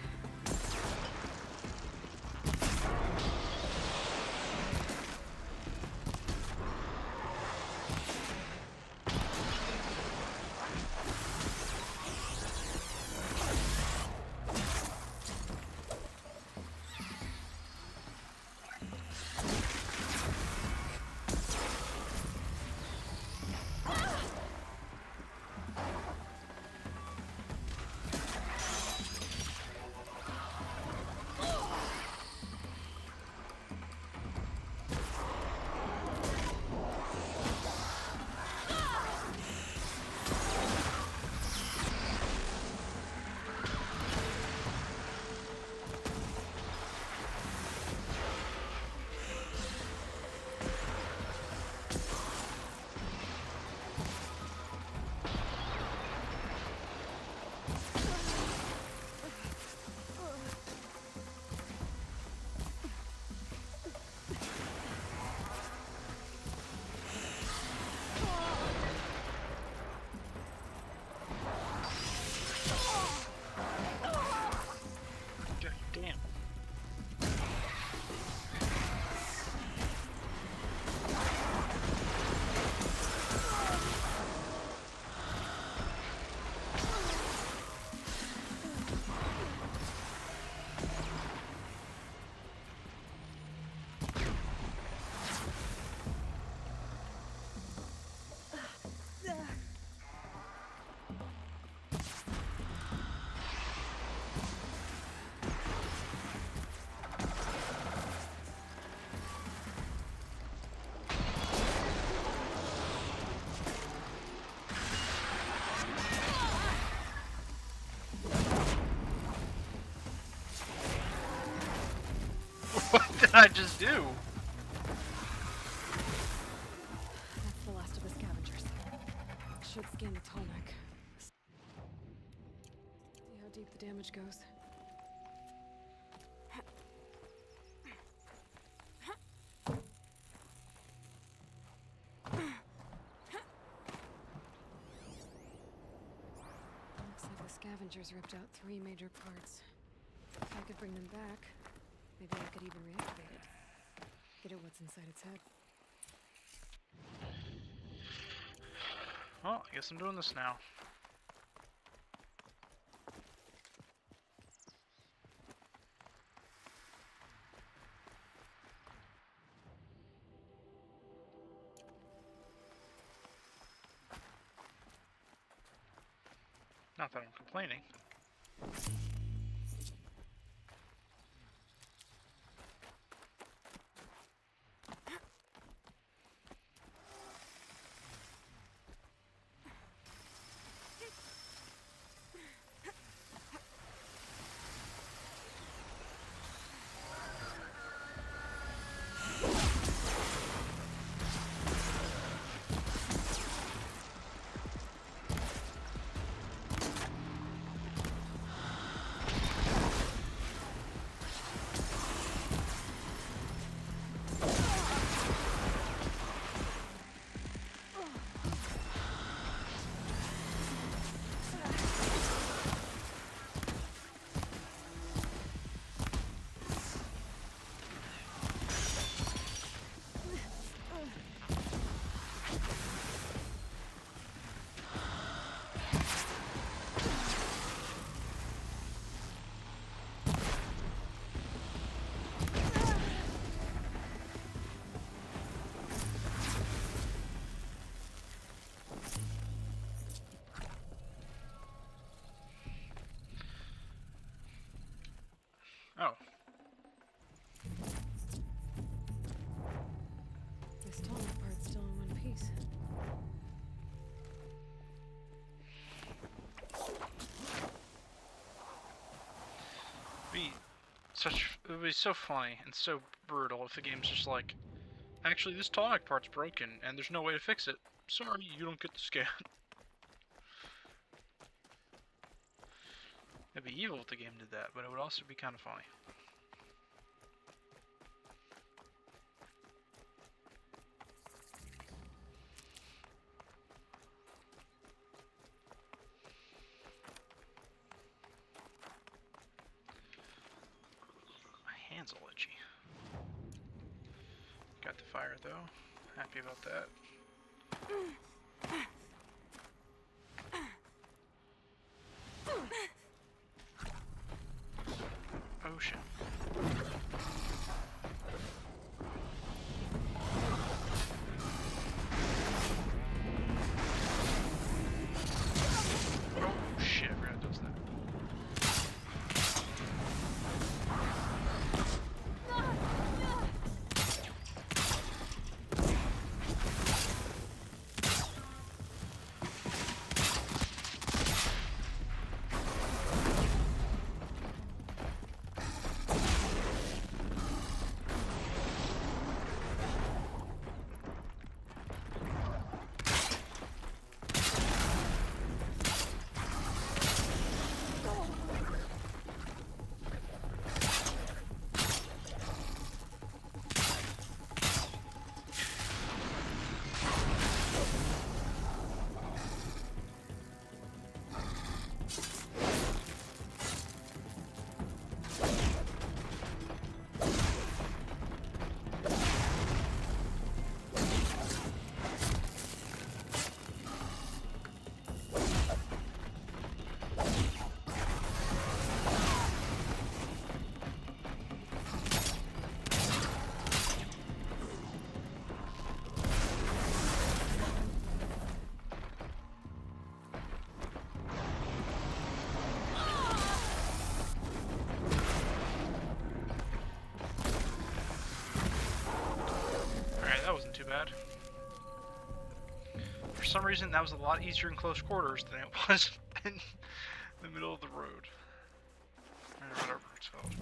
Damn. What did I just do? That's the last of the scavengers. Should scan the tall neck. See how deep the damage goes. Looks like the scavengers ripped out 3 major parts. If I could bring them back, maybe I could even reactivate it. Get at what's inside its head. Well, I guess I'm doing this now. Not that I'm complaining. Oh. This tall part's still in one piece. It would be so funny and so brutal if the game's just like, actually this tonic part's broken and there's no way to fix it. Sorry, you don't get the scan. It'd be evil if the game did that, but it would also be kind of funny. hand's all itchy. Got the fire though. Happy about that. Ocean. Oh shit, I forgot it does that. That wasn't too bad. For some reason, that was a lot easier in close quarters than it was in the middle of the road. Or whatever it's called.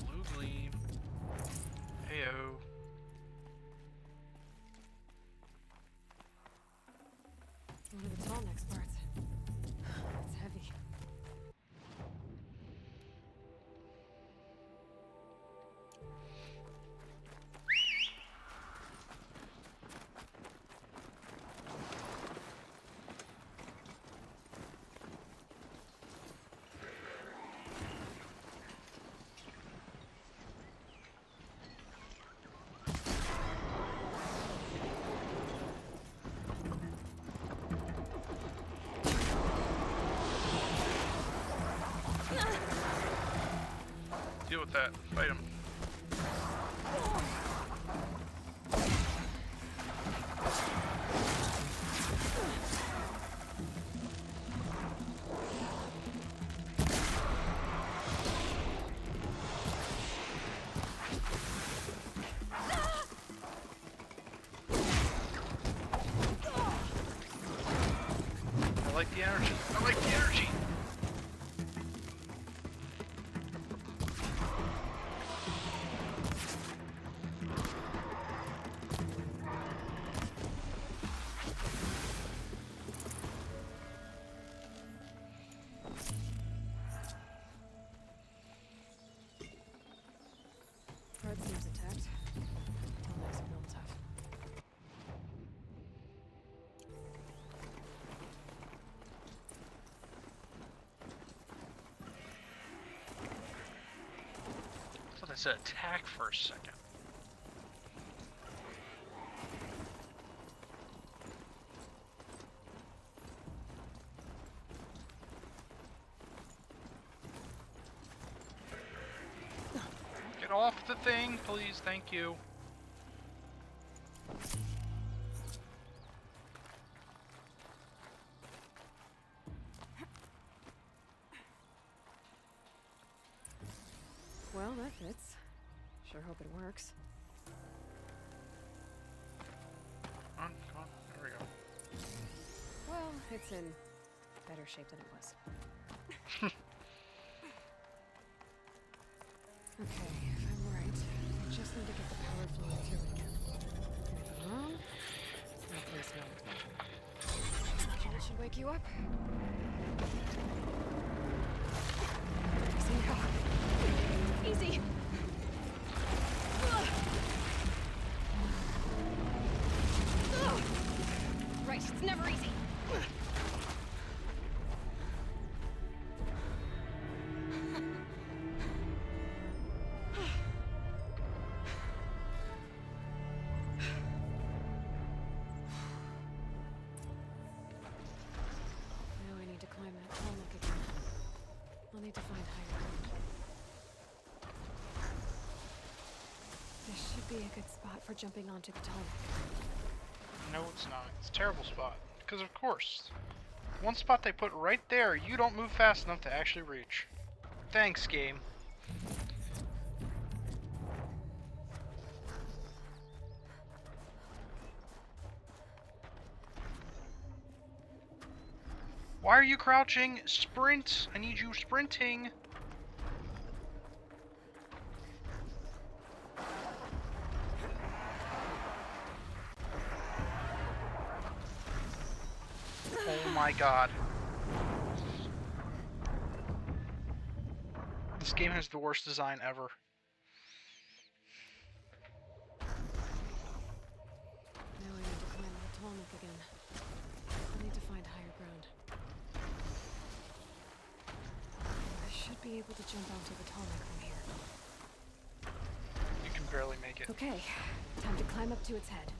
Blue gleam. Heyo. What are the tall next parts? It's heavy. Deal with that. Fight him. I like the energy. I like the energy. Guard seems intact. Tall necks are real tough. I thought I said attack for a second. Get off the thing, please. Thank you. Well, that fits. Sure hope it works. Come on, come on. There we go. Well, it's in better shape than it was. Okay, if I'm right, I just need to get the power flowing through it again. And if I'm wrong, no place no explosion. That should wake you up. Easy now. Easy! Right, it's never easy. be a good spot for jumping onto the tunnel. No, it's not. It's a terrible spot. Because of course, one spot they put right there, you don't move fast enough to actually reach. Thanks, game. Why are you crouching? Sprint! I need you sprinting! Oh my god. This game has the worst design ever. Now I need to climb the Tallneck again. I need to find higher ground. I should be able to jump onto the Tallneck from here. You can barely make it. Okay, time to climb up to its head.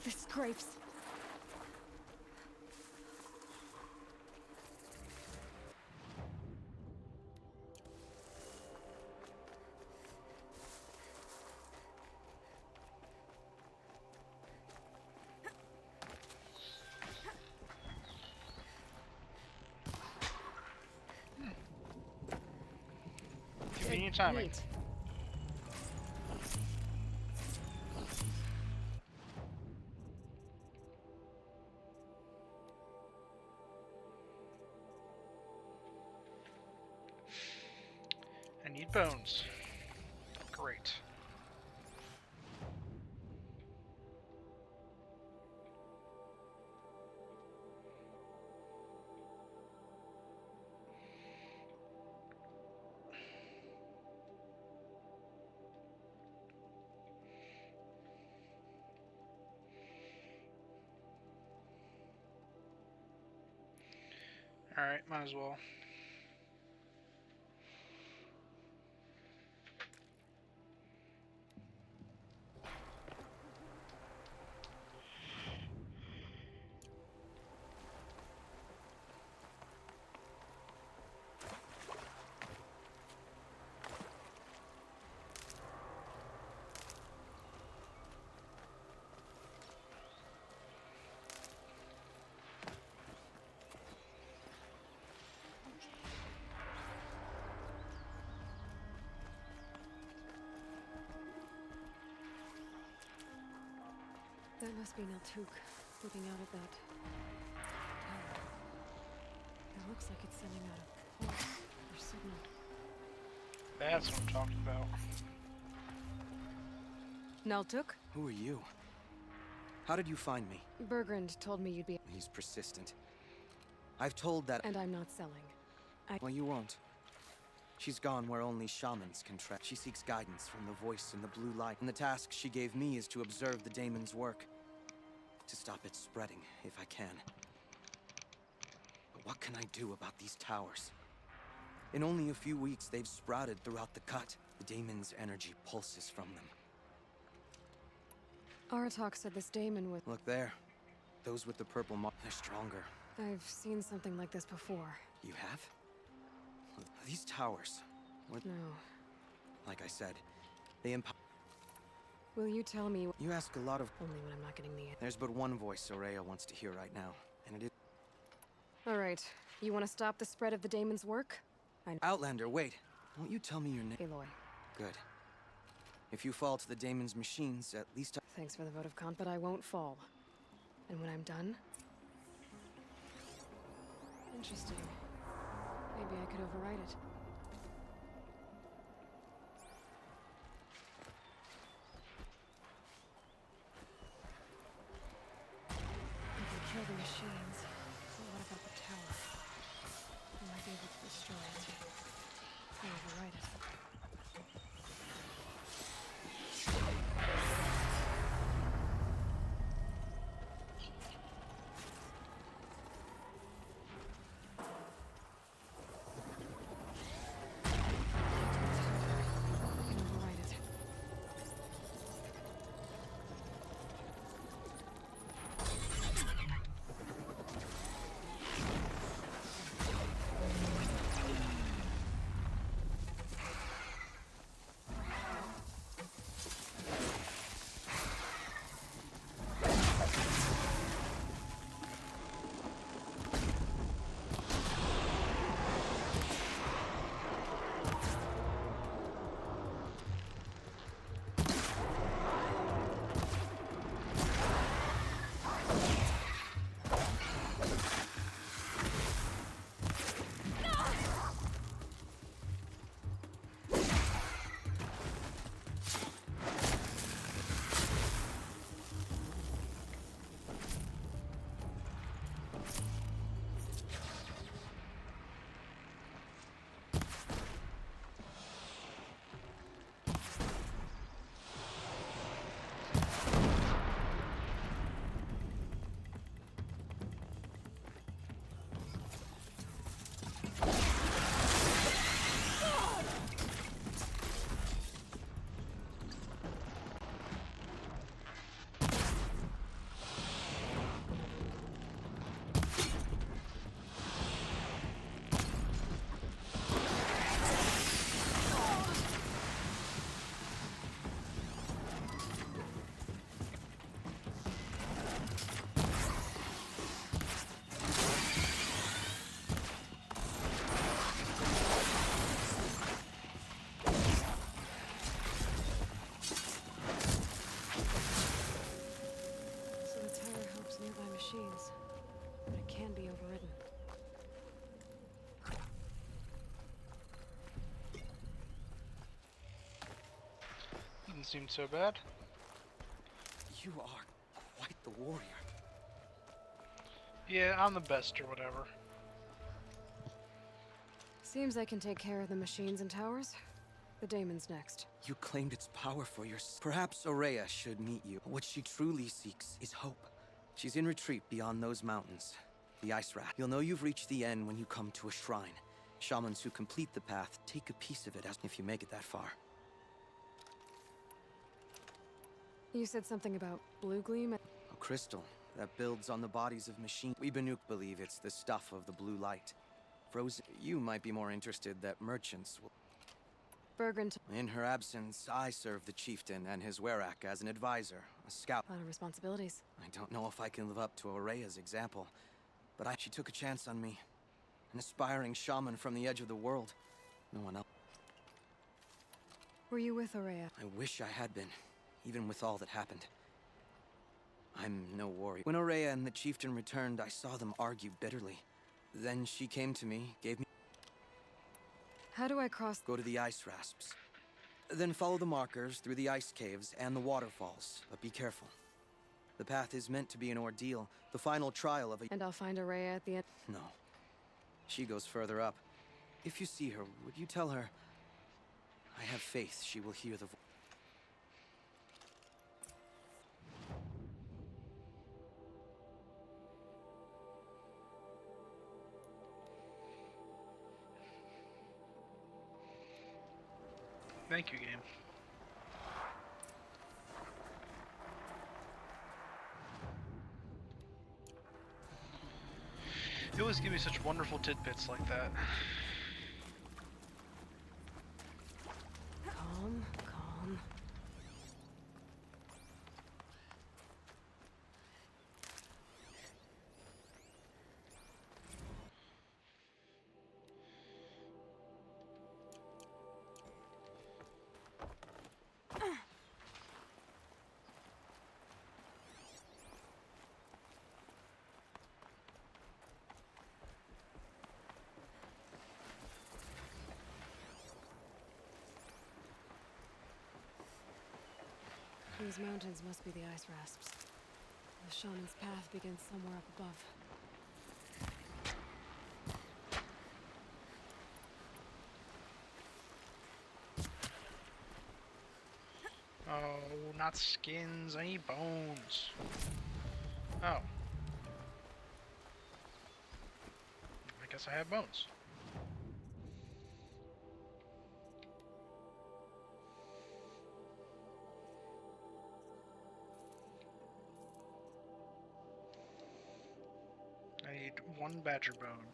This scrapes. Convenient timing. Neat. I need bones. Great. Alright, might as well. That must be Naltuk, looking out of that tower. It looks like it's sending out a pulse or signal. That's what I'm talking about. Naltuk? Who are you? How did you find me? Bergrand told me you'd be... He's persistent. I've told that... And I'm not selling. Well, you won't. She's gone where only shamans can tread. She seeks guidance from the voice in the blue light. And the task she gave me is to observe the daemon's work. To stop it spreading, if I can. But what can I do about these towers? In only a few weeks, they've sprouted throughout the cut. The daemon's energy pulses from them. Aratok said this daemon was... Look there. Those with the purple mark, they're stronger. I've seen something like this before. You have? These towers. What? No. Like I said, they empower. Will you tell me... You ask a lot of... Only when I'm not getting the... There's but one voice Aurea wants to hear right now, and it is... Alright. You want to stop the spread of the daemon's work? Outlander, wait. Won't you tell me your name? Aloy. Good. If you fall to the daemon's machines, at least Thanks for the vote of confidence, but I won't fall. And when I'm done... Interesting. Maybe I could override it. I can kill the machines. But what about the tower? I might be able to destroy it. Or override it. Machines, but it can be overridden. Doesn't seem so bad. You are quite the warrior. Yeah, I'm the best or whatever. Seems I can take care of the machines and towers. The daemon's next. You claimed its power for your... Perhaps Aurea should meet you. What she truly seeks is hope. She's in retreat beyond those mountains. The Ice Rat. You'll know you've reached the end when you come to a shrine. Shamans who complete the path take a piece of it as if you make it that far. You said something about blue gleam? A crystal that builds on the bodies of machines. We Banuk believe it's the stuff of the blue light. Frozen. You might be more interested that merchants will... Bergrun. In her absence, I serve the chieftain and his werak as an advisor, a scout. A lot of responsibilities. I don't know if I can live up to Aurea's example, but she took a chance on me. An aspiring shaman from the edge of the world. No one else. Were you with Aurea? I wish I had been, even with all that happened. I'm no warrior. When Aurea and the chieftain returned, I saw them argue bitterly. Then she came to me, gave me... How do I cross? Go to the ice rasps. Then follow the markers through the ice caves and the waterfalls, but be careful. The path is meant to be an ordeal, the final trial of a... And I'll find Aurea at the end? No. She goes further up. If you see her, would you tell her... I have faith she will hear the voice. Thank you, game. You always give me such wonderful tidbits like that. Calm, calm. These mountains must be the ice rasps. The shaman's path begins somewhere up above. Oh, not skins, I need bones. Oh. I guess I have bones. I need one badger bone.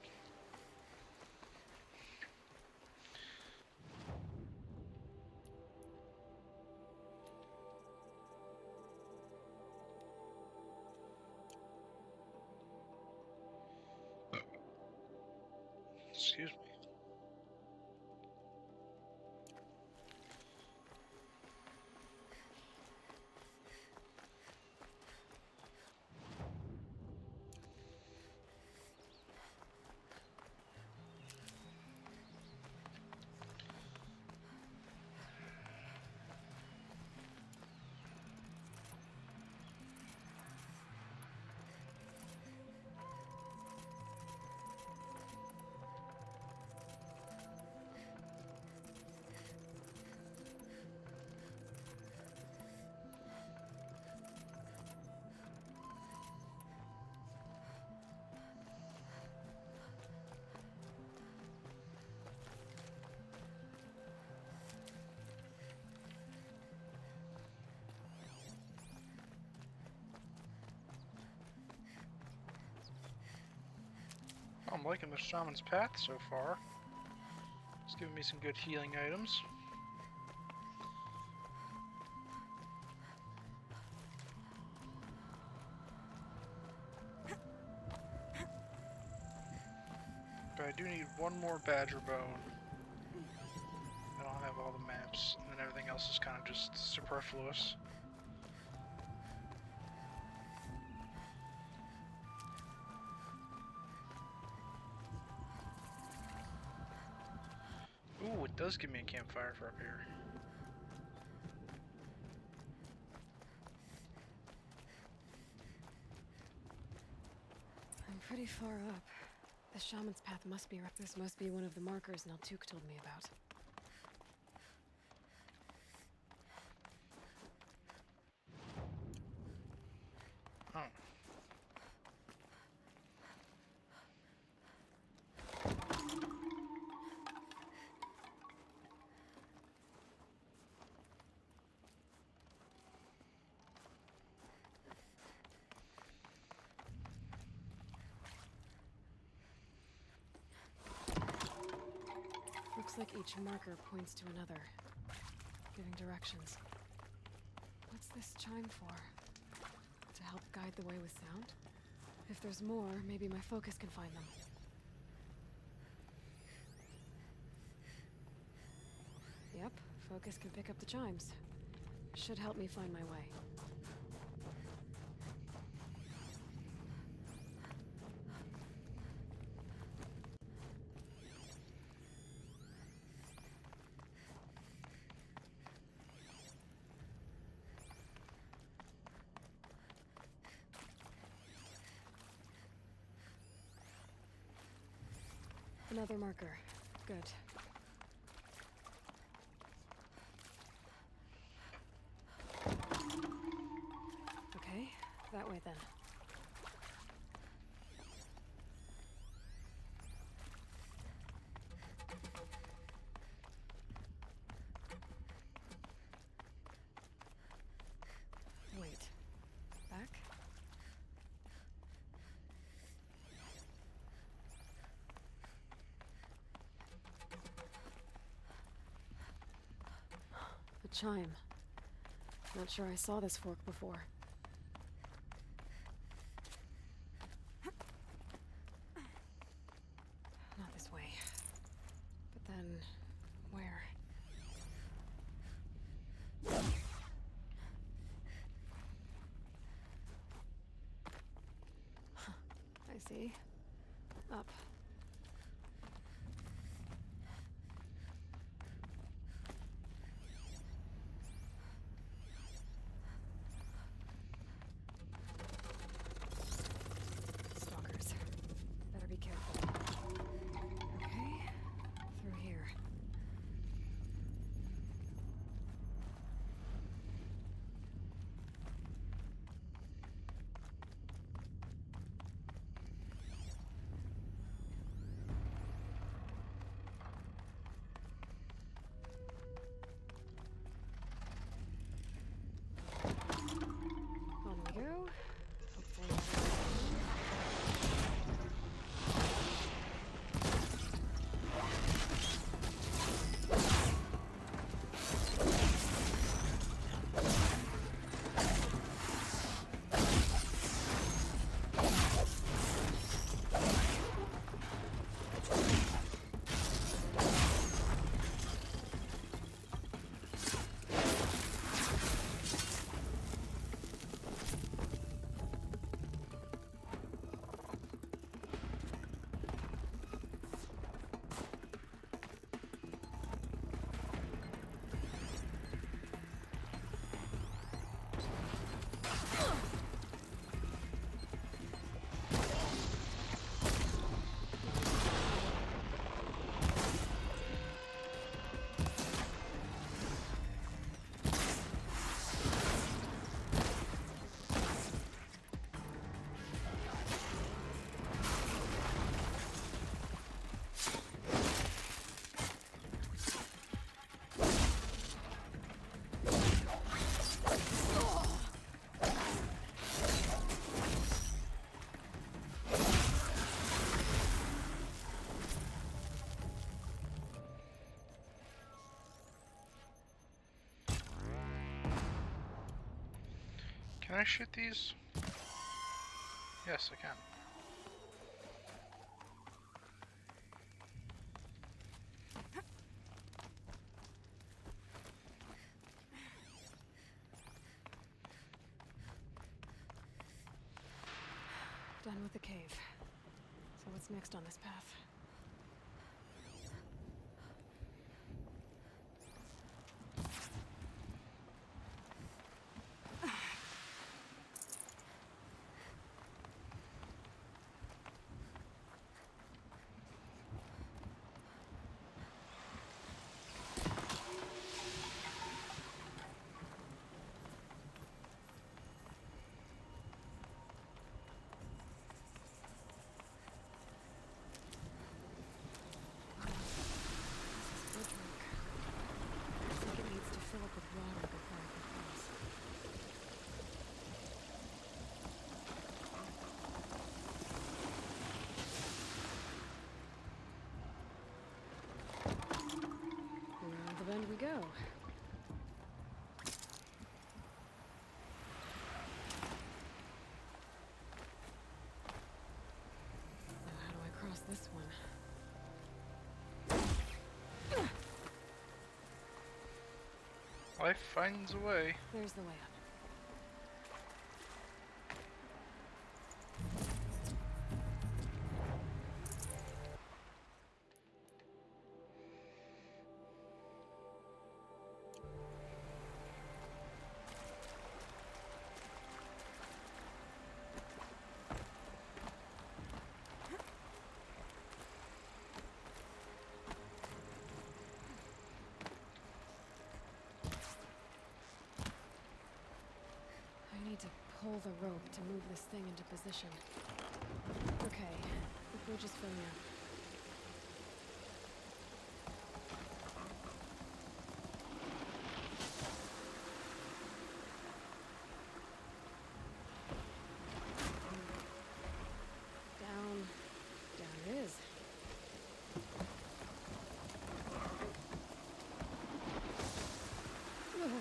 Excuse me. I'm liking the shaman's path so far. It's giving me some good healing items. But I do need one more badger bone. I don't have all the maps, and then everything else is kind of just superfluous. Ooh, it does give me a campfire for up here. I'm pretty far up. The shaman's path must be right. This must be one of the markers Naltuk told me about. Oh. Looks like each marker points to another, giving directions. What's this chime for? To help guide the way with sound? If there's more, maybe my focus can find them. Yep, focus can pick up the chimes. Should help me find my way. Another marker. Good. Okay, that way then. Wait. Back? chime. Not sure I saw this fork before. Not this way. But then, where? Huh, I see. Up. Stalkers. Better be careful. Okay, through here. On we go. Hopefully. Can I shoot these? Yes, I can. Done with the cave. So what's next on this path? Around the bend we go. Now how do I cross this one? Life finds a way. There's the way up. I need to pull the rope to move this thing into position. Okay, the bridge is filling up. Down it is. Ugh.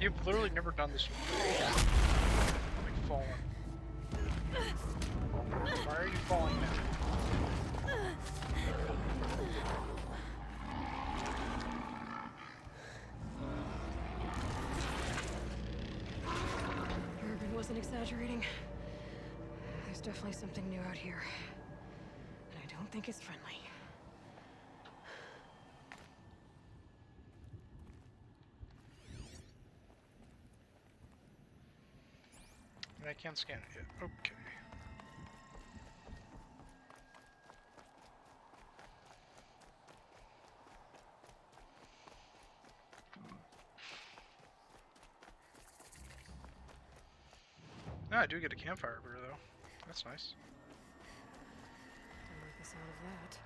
You've literally never done this before. Like, fallen. Why are you falling now? Urban wasn't exaggerating. There's definitely something new out here. And I don't think it's friendly. I can't scan it yet. Okay. No, I do get a campfire beer though. That's nice. Don't make us out of that.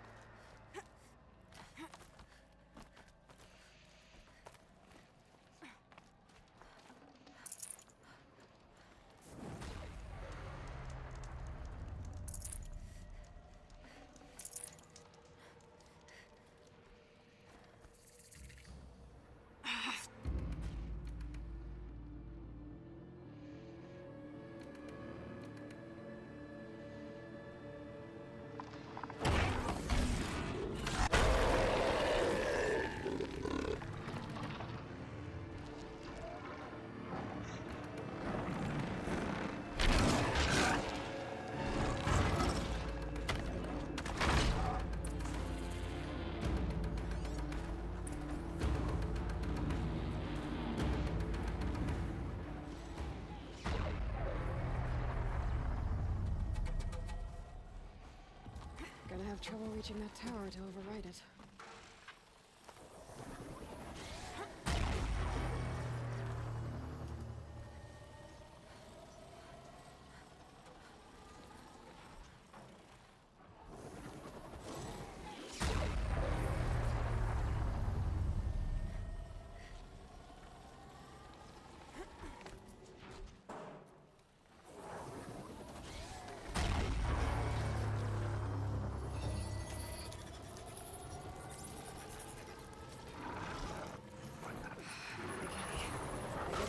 Gonna have trouble reaching that tower to override it.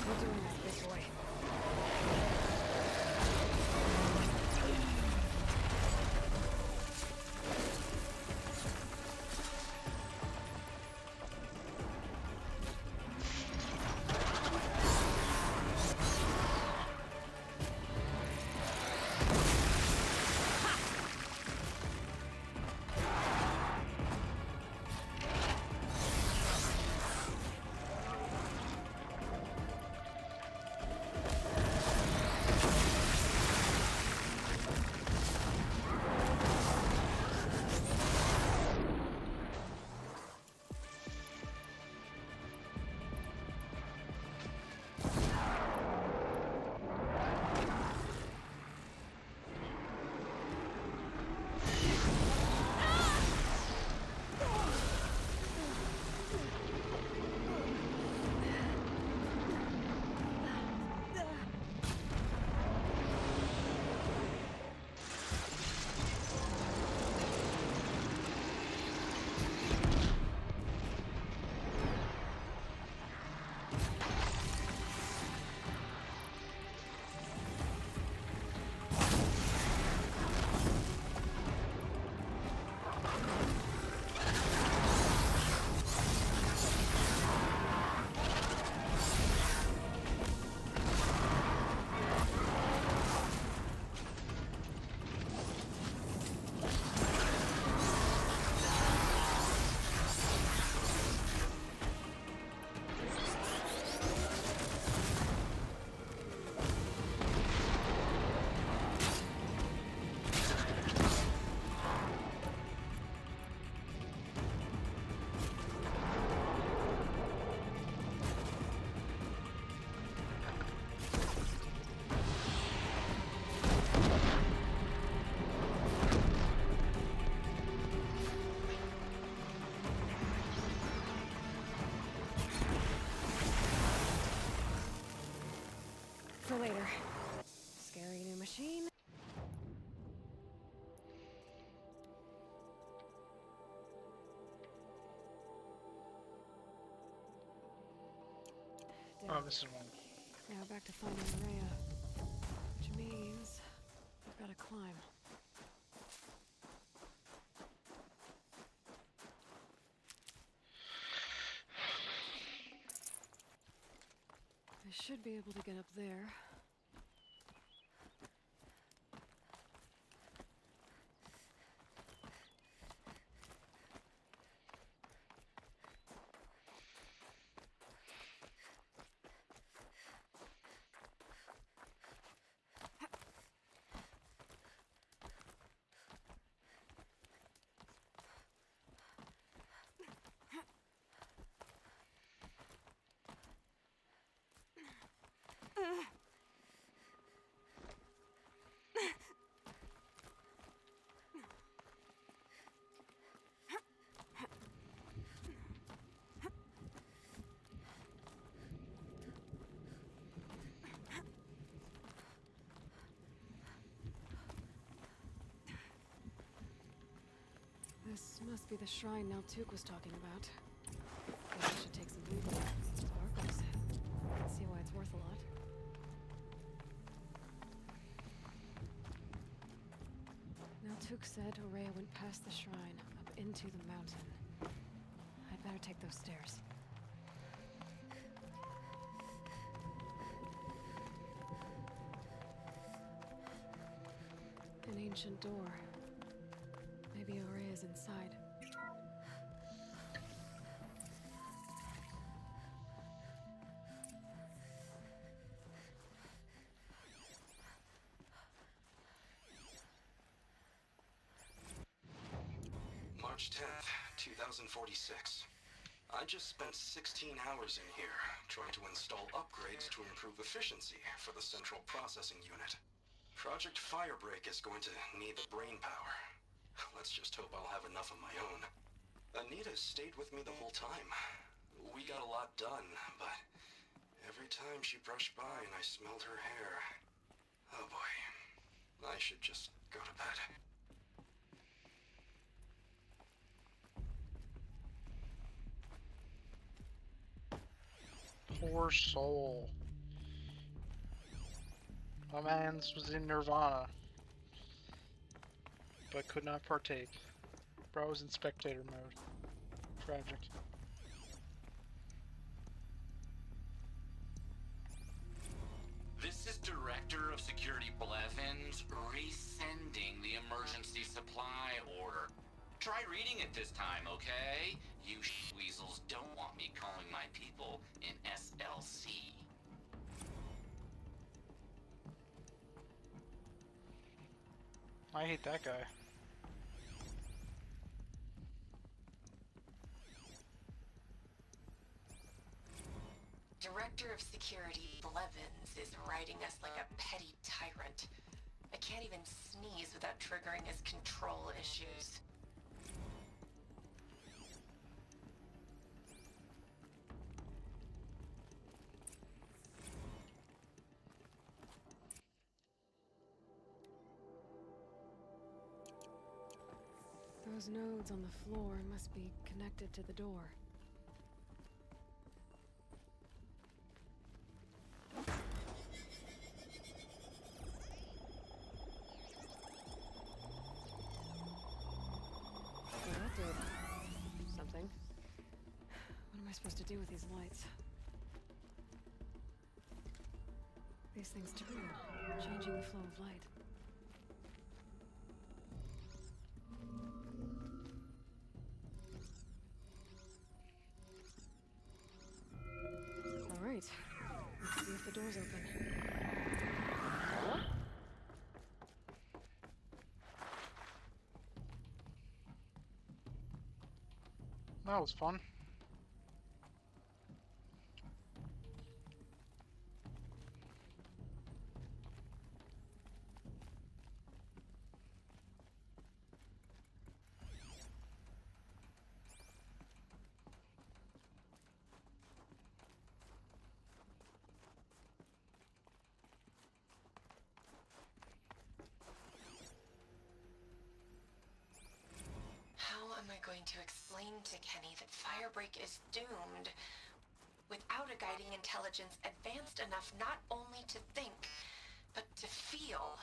We're doing this, big boy. For later. Scary new machine. Oh, this is one. Now back to finding Rhea. Which means I've got to climb. I should be able to get up there. This must be the shrine Naltuk was talking about. Guess I should take some loot. Sparkles. Can see why it's worth a lot. Naltuk said Aurea went past the shrine, up into the mountain. I'd better take those stairs. An ancient door. Maybe Aurea's inside. March 10th, 2046. I just spent 16 hours in here, trying to install upgrades to improve efficiency for the central processing unit. Project Firebreak is going to need the brain power. Let's just hope I'll have enough of my own. Anita stayed with me the whole time. We got a lot done, but every time she brushed by and I smelled her hair... Oh boy. I should just go to bed. Poor soul. My man's was in Nirvana, but could not partake. Bro was in spectator mode. Tragic. This is Director of Security Blevins resending the emergency supply order. Try reading it this time, okay? You weasels don't want me calling my people in SLC. I hate that guy. Director of Security Blevins is riding us like a petty tyrant. I can't even sneeze without triggering his control issues. Those nodes on the floor must be connected to the door. Well, that did something. What am I supposed to do with these lights? These things turn, changing the flow of light. All right, let's see if the door's open. That was fun. How am I going to explain to Kenny that Firebreak is doomed without a guiding intelligence advanced enough not only to think, but to feel.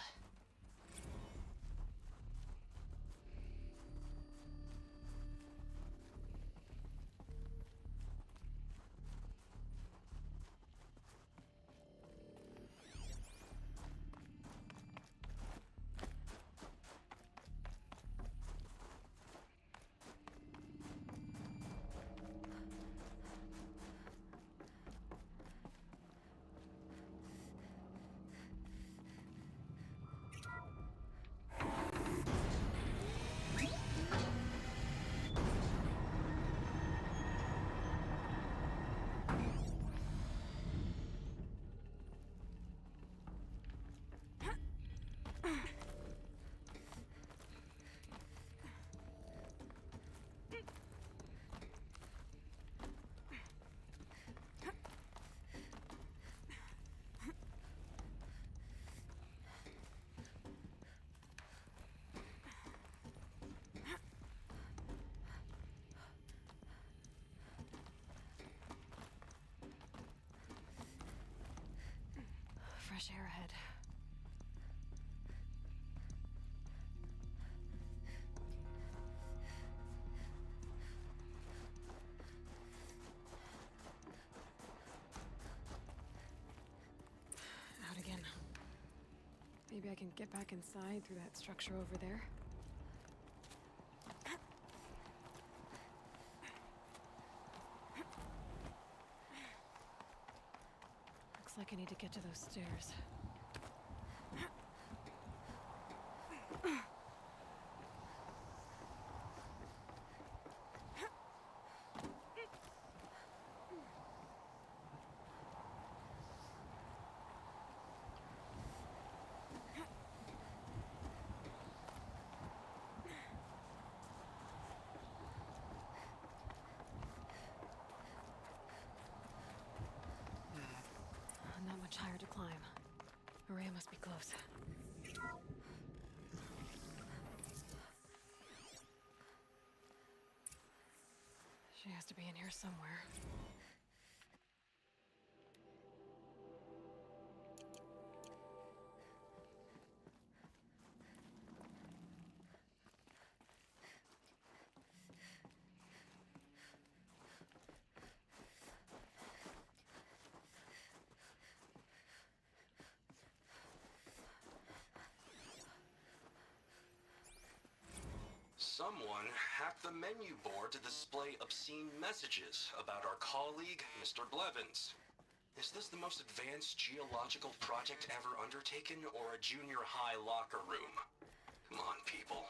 Fresh air ahead. Out again. Maybe I can get back inside through that structure over there. Looks like I need to get to those stairs. Not much higher to climb. Maria must be close. She has to be in here somewhere. Someone hacked the menu board to display obscene messages about our colleague, Mr. Blevins. Is this the most advanced geological project ever undertaken, or a junior high locker room? Come on, people.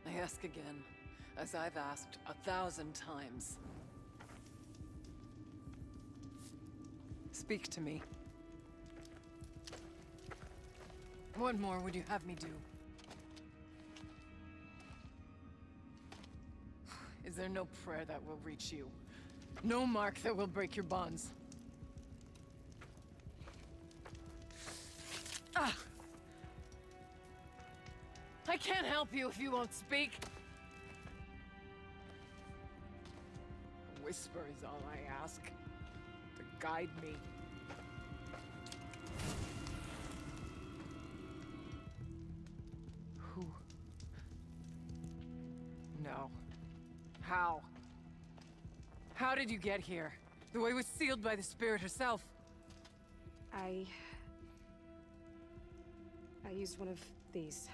I ask again, as I've asked 1,000 times. Speak to me. What more would you have me do? Is there no prayer that will reach you? No mark that will break your bonds? Ah! I can't help you if you won't speak. A whisper is all I ask. To guide me. Who? No. How? How did you get here? The way was sealed by the spirit herself. I used one of these.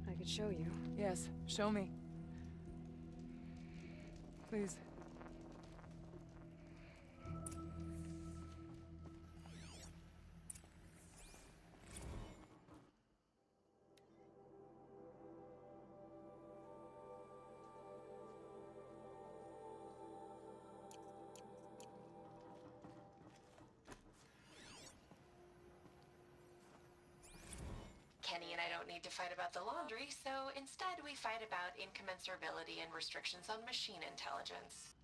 I could show you. Yes, show me. Please. mean I don't need to fight about the laundry, so instead we fight about incommensurability and restrictions on machine intelligence.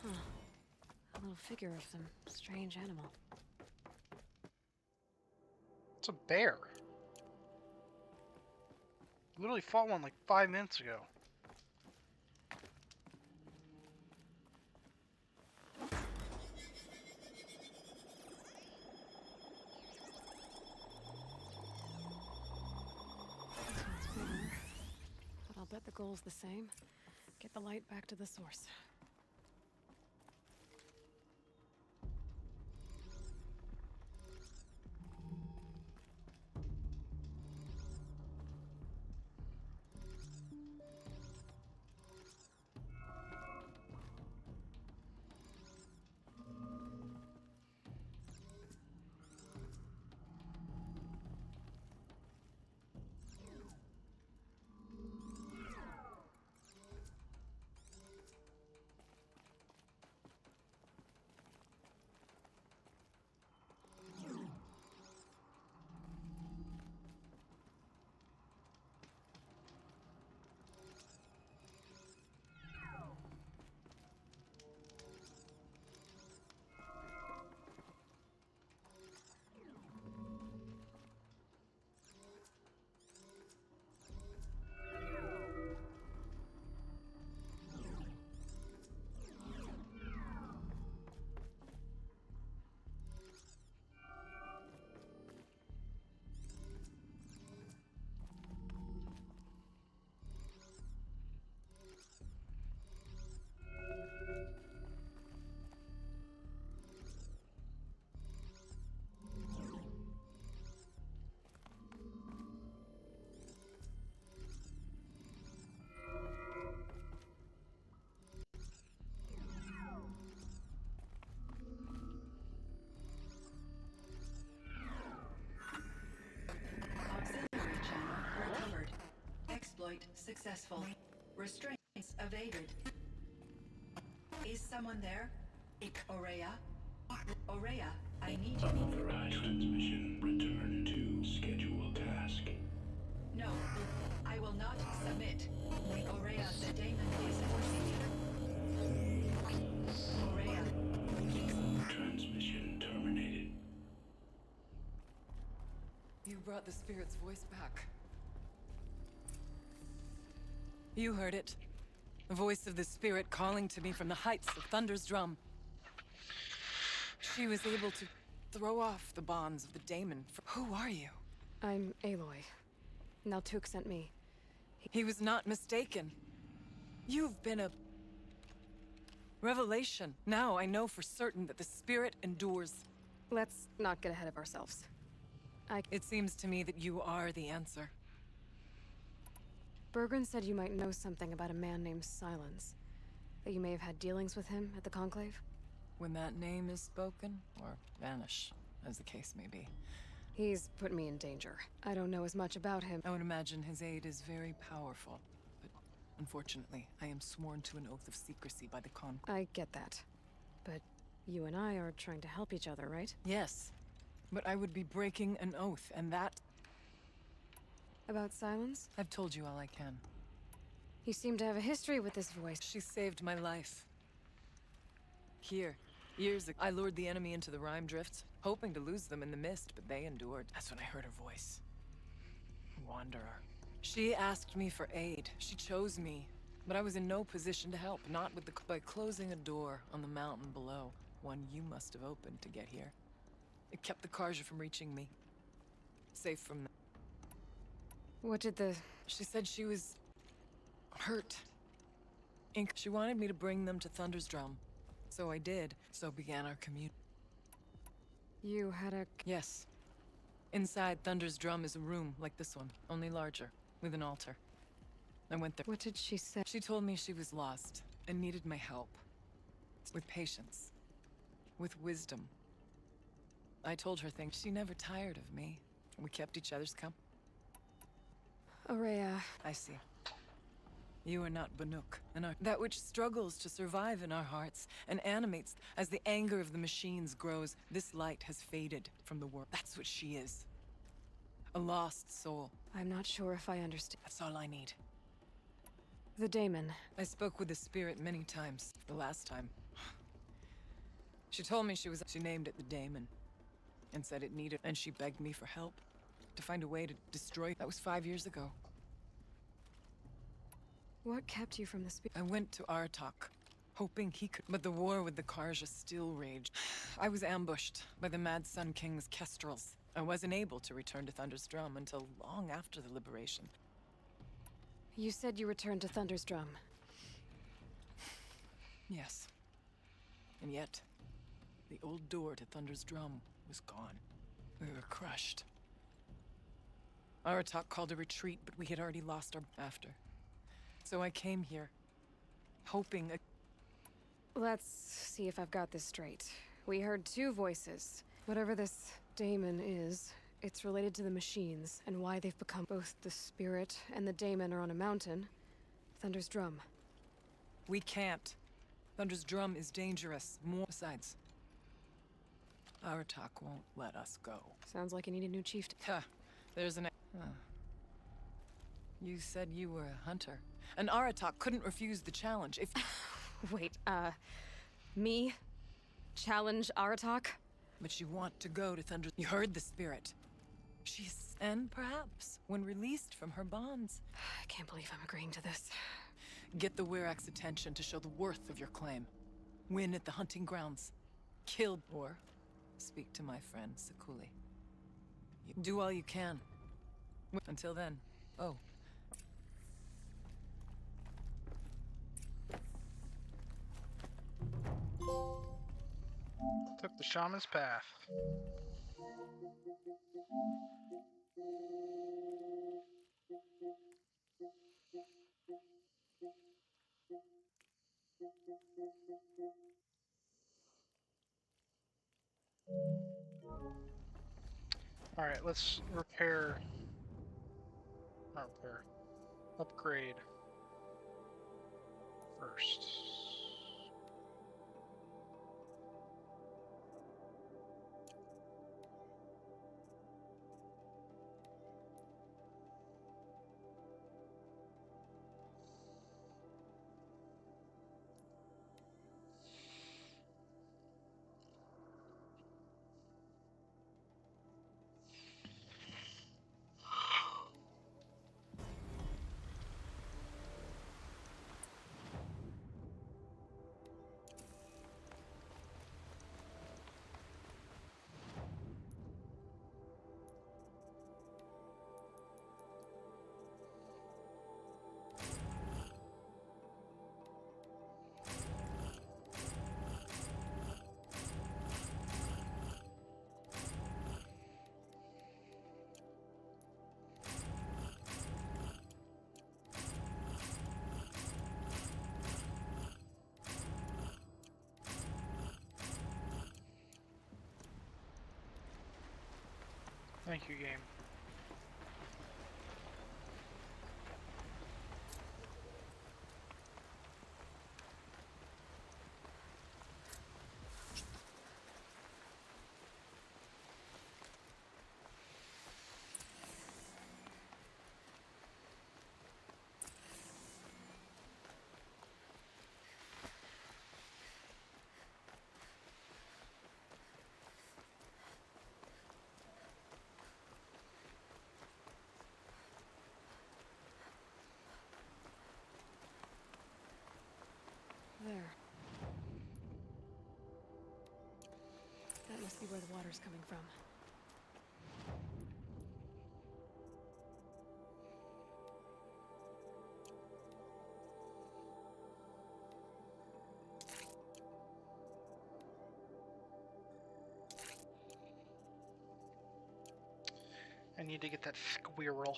Huh. A little figure of some strange animal. It's a bear. Literally fought one like 5 minutes ago. It's bigger, but I'll bet the goal's the same. Get the light back to the source. Auxiliary channel recovered. Exploit successful. Restraints evaded. Is someone there? Aurea? Aurea, I need you. Unauthorized transmission. Return to scheduled task. No, I will not submit. Aurea, the daemon is proceeding. Aurea. Transmission terminated. You brought the spirit's voice back. You heard it. The voice of the spirit calling to me from the heights of Thunder's drum. She was able to throw off the bonds of the daemon. Who are you? I'm Aloy. Naltuk sent me. He was not mistaken. You've been a revelation. Now I know for certain that the spirit endures. Let's not get ahead of ourselves. It seems to me that you are the answer. Bergren said you might know something about a man named Silence. That you may have had dealings with him at the Conclave? When that name is spoken, or vanish, as the case may be. He's put me in danger. I don't know as much about him. I would imagine his aid is very powerful. But unfortunately, I am sworn to an oath of secrecy by the Conclave. I get that. But you and I are trying to help each other, right? Yes. But I would be breaking an oath, and that... About Silence? I've told you all I can. You seem to have a history with this voice. She saved my life. Here, years ago, I lured the enemy into the Rime Drifts, hoping to lose them in the mist, but they endured. That's when I heard her voice. Wanderer. She asked me for aid. She chose me. But I was in no position to help, not with the... By closing a door on the mountain below, one you must have opened to get here. It kept the Karja from reaching me. Safe from them. What did the... She said she was... hurt. She wanted me to bring them to Thunder's Drum. So I did. So began our commute. You had a... Yes. Inside Thunder's Drum is a room like this one, only larger, with an altar. I went there. What did she say? She told me she was lost and needed my help. With patience. With wisdom. I told her things. She never tired of me. We kept each other's company. Aurea. I see. You are not Banuk, and that which struggles to survive in our hearts and animates as the anger of the machines grows. This light has faded from the world. That's what she is. A lost soul. I'm not sure if I understand. That's all I need. The daemon. I spoke with the spirit many times. The last time. She told me she named it the daemon. And said it needed, and she begged me for help. To find a way to destroy. That was 5 years ago. What kept you from the spirit? I went to Aratak, hoping he could. But the war with the Karja still raged. I was ambushed by the Mad Sun King's kestrels. I wasn't able to return to Thunder's Drum until long after the liberation. You said you returned to Thunder's Drum. Yes. And yet, the old door to Thunder's Drum was gone. We were crushed. Aratak called a retreat, but we had already lost our after. So I came here, hoping. Let's see if I've got this straight. We heard two voices. Whatever this daemon is, it's related to the machines, and why they've become. Both the spirit and the daemon are on a mountain. Thunder's Drum. We can't. Thunder's Drum is dangerous. Besides, Aratak won't let us go. Sounds like you need a new chieftain. Huh. There's an... You said you were a hunter. And Aratak couldn't refuse the challenge if... Wait, me? Challenge Aratak? But you want to go to Thunder... You heard the spirit. She's... And perhaps, when released from her bonds... I can't believe I'm agreeing to this. Get the Werak's attention to show the worth of your claim. Win at the hunting grounds. Kill, or speak to my friend, Sakuli. Do all you can. Until then, oh. Took the shaman's path. Alright, let's repair. Not repair. Upgrade first. Thank you, game. There. That must be where the water's coming from. I need to get that squirrel.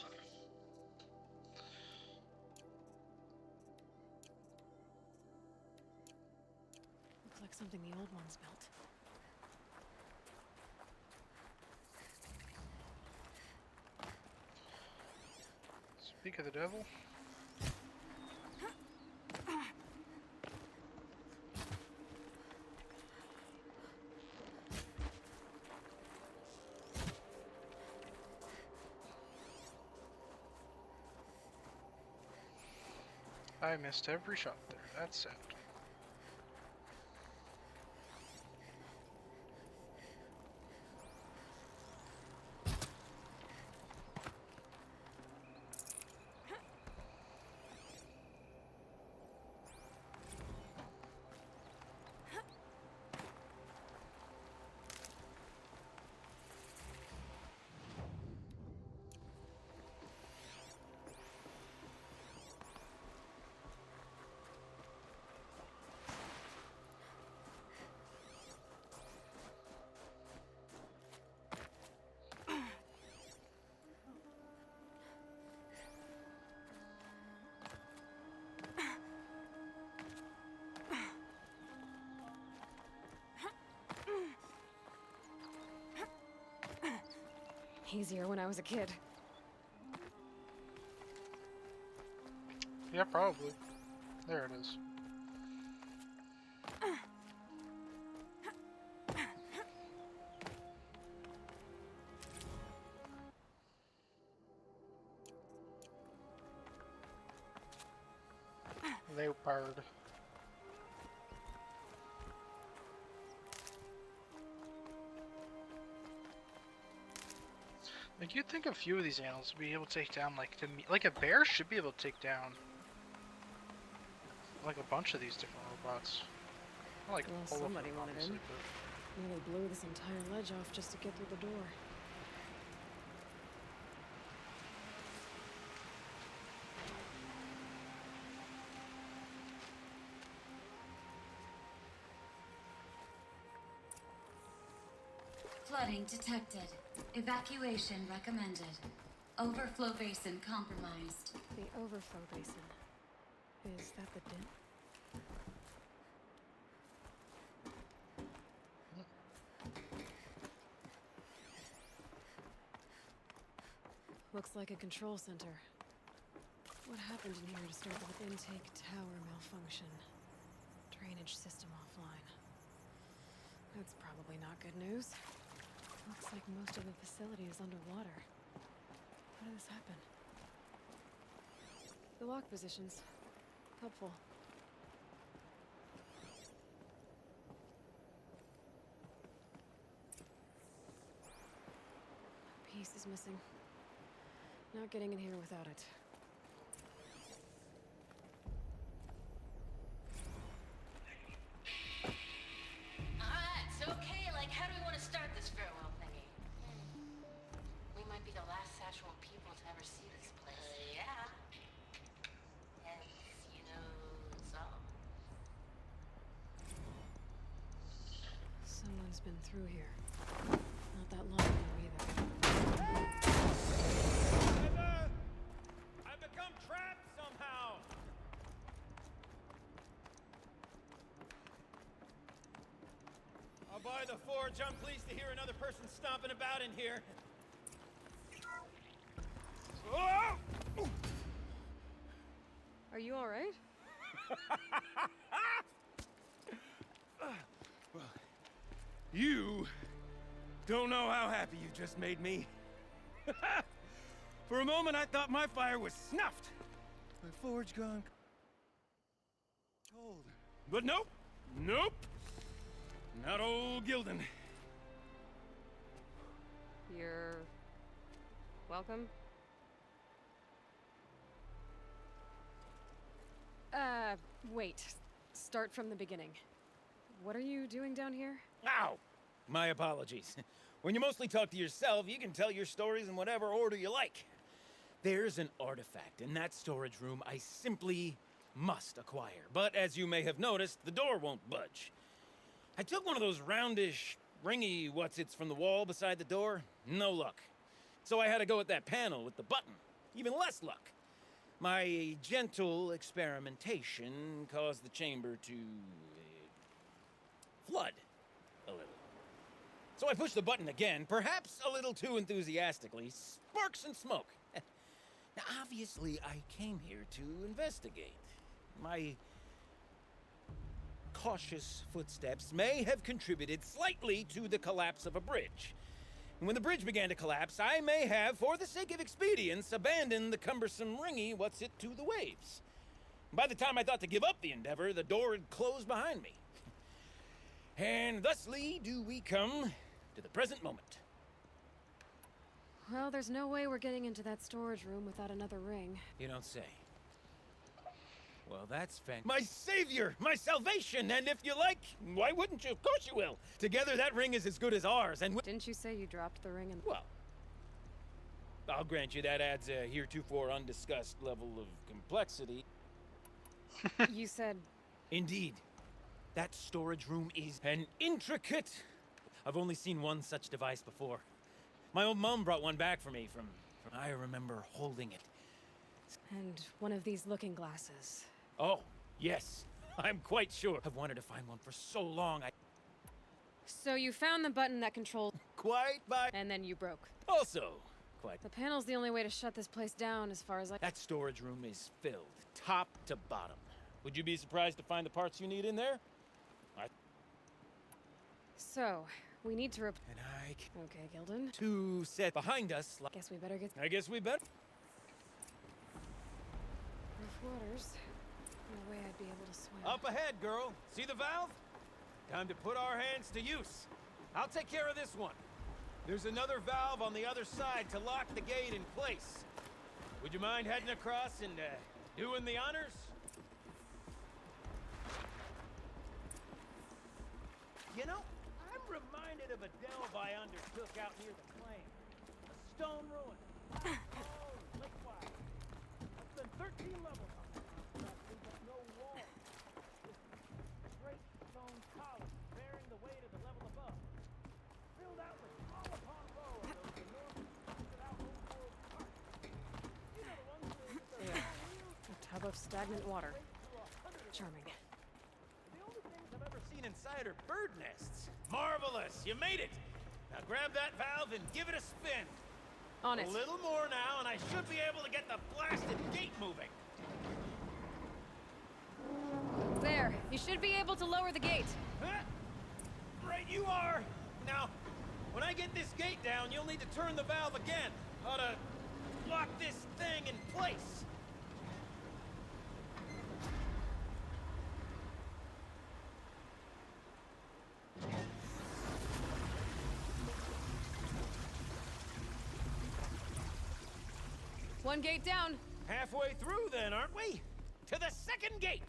Looks like something the old ones built. Speak of the devil. I missed every shot there. That's sad. Easier when I was a kid. Yeah, probably. There it is. Leopard. Like, you'd think a few of these animals would be able to take down, like a bear should be able to take down, like, a bunch of these different robots. Not like Well, all of somebody them, wanted obviously, in. but... Nearly blew this entire ledge off just to get through the door. Flooding detected. Evacuation recommended. Overflow basin compromised. The overflow basin. Is that the dip? Looks like a control center. What happened in here to start with intake tower malfunction? Drainage system offline. That's probably not good news. Looks like most of the facility is underwater. How did this happen? The lock positions. Helpful. A piece is missing. Not getting in here without it. Alright, so okay, like how do we want to start this farewell thingy? We might be the last Satchel people to ever see this place. Yeah. Hence, you know, so. Someone's been through here. Not that long ago either. I've become trapped somehow! I'll buy the forge. I'm pleased to hear another person stomping about in here. Oh! Are you alright? Well, you don't know how happy you just made me. For a moment, I thought my fire was snuffed. My forge gone cold. But nope. Nope. Not old Gildan. You're... welcome? Wait. Start from the beginning. What are you doing down here? Ow! My apologies. When you mostly talk to yourself, you can tell your stories in whatever order you like. There's an artifact in that storage room I simply must acquire. But as you may have noticed, the door won't budge. I took one of those roundish, ringy what's-its from the wall beside the door. No luck. So I had to go with that panel with the button. Even less luck. My gentle experimentation caused the chamber to... flood a little. So I pushed the button again, perhaps a little too enthusiastically. Sparks and smoke. Now, obviously, I came here to investigate. My cautious footsteps may have contributed slightly to the collapse of a bridge. And when the bridge began to collapse, I may have, for the sake of expedience, abandoned the cumbersome ringy what's-it to the waves. By the time I thought to give up the endeavor, the door had closed behind me. And thusly do we come to the present moment. Well, there's no way we're getting into that storage room without another ring. You don't say. Well, that's my savior! My salvation! And if you like, why wouldn't you? Of course you will! Together, that ring is as good as ours, and Didn't you say you dropped the ring in... Well, I'll grant you that adds a heretofore undiscussed level of complexity. You said... Indeed. That storage room is an intricate... I've only seen one such device before. My old mom brought one back for me from... I remember holding it. And one of these looking glasses. Oh, yes. I'm quite sure. I've wanted to find one for so long. So you found the button that controlled... Quite by... And then you broke. Also, quite... The panel's the only way to shut this place down as far as I... That storage room is filled, top to bottom. Would you be surprised to find the parts you need in there? So, we need to And I... Okay, Gildan. To set behind us... Guess we better get... I guess we better... Rough waters. No way I'd be able to swim. Up ahead, girl. See the valve? Time to put our hands to use. I'll take care of this one. There's another valve on the other side to lock the gate in place. Would you mind heading across and doing the honors? You know, I'm reminded of a delve I undertook out near the claim. A stone ruin. Oh, lake-wide. It's been 13 levels on this monstrosity, but no walls. Just straight stone columns bearing the weight of the level above. Filled out with row upon row of those enormous busted-out old-world parks. You know the ones with the A tub of stagnant water. Charming. The only things I've ever seen inside are bird nests. Marvelous! You made it! Now grab that valve and give it a spin. On it. A little more now, and I should be able to get the blasted gate moving. There. You should be able to lower the gate. Right you are! Now, when I get this gate down, you'll need to turn the valve again. Ought to lock this thing in place. One gate down. Halfway through then, aren't we? To the second gate!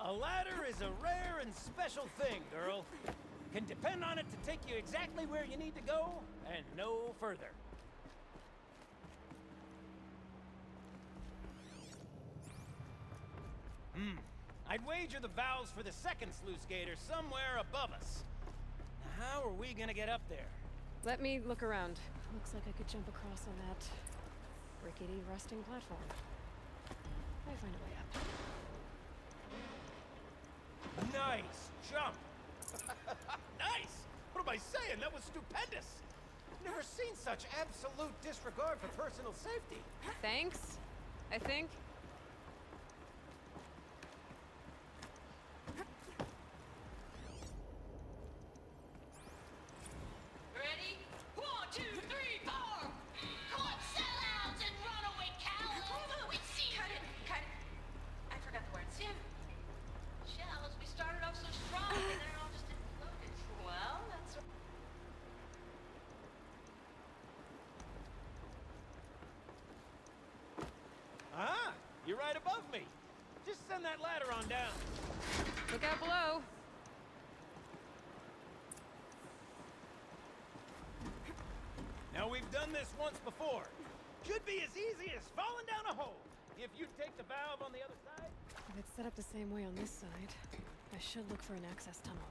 A ladder is a rare and special thing, girl. Can depend on it to take you exactly where you need to go, and no further. I'd wager the valves for the second sluice gate are somewhere above us. How are we gonna get up there? Let me look around. Looks like I could jump across on that rickety rusting platform. I find a way up. Nice jump! Nice! What am I saying? That was stupendous! Never seen such absolute disregard for personal safety. Thanks, I think. Ready? 1, 2, 3, 4! Club sellouts and runaway cowards! We see cut it! I forgot the words. Shells, we started off so strong and then it all just imploded. Well, that's... Ah! You're right above me. Just send that ladder on down. Look out below. Now, we've done this once before. Should be as easy as falling down a hole. If you take the valve on the other side... If it's set up the same way on this side, I should look for an access tunnel.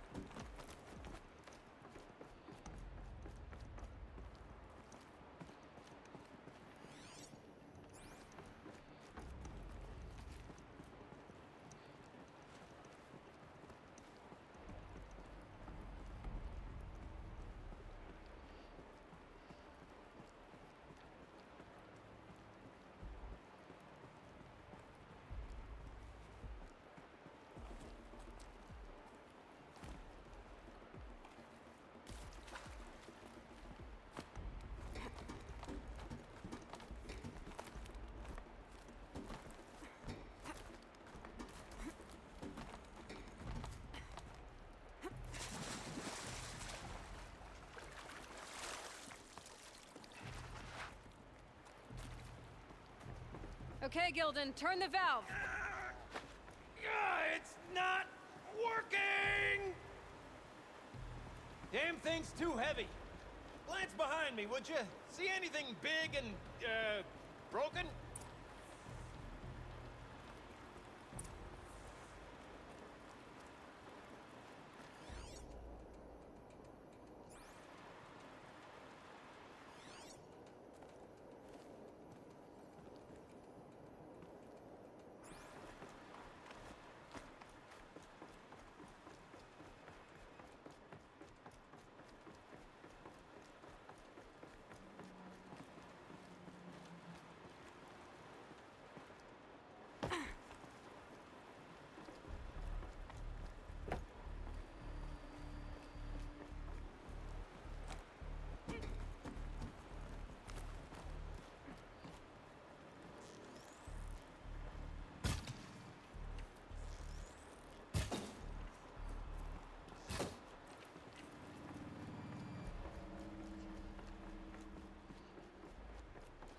Okay, Gildan, turn the valve. It's not working! Damn thing's too heavy. Glance behind me, would you? See anything big and, broken?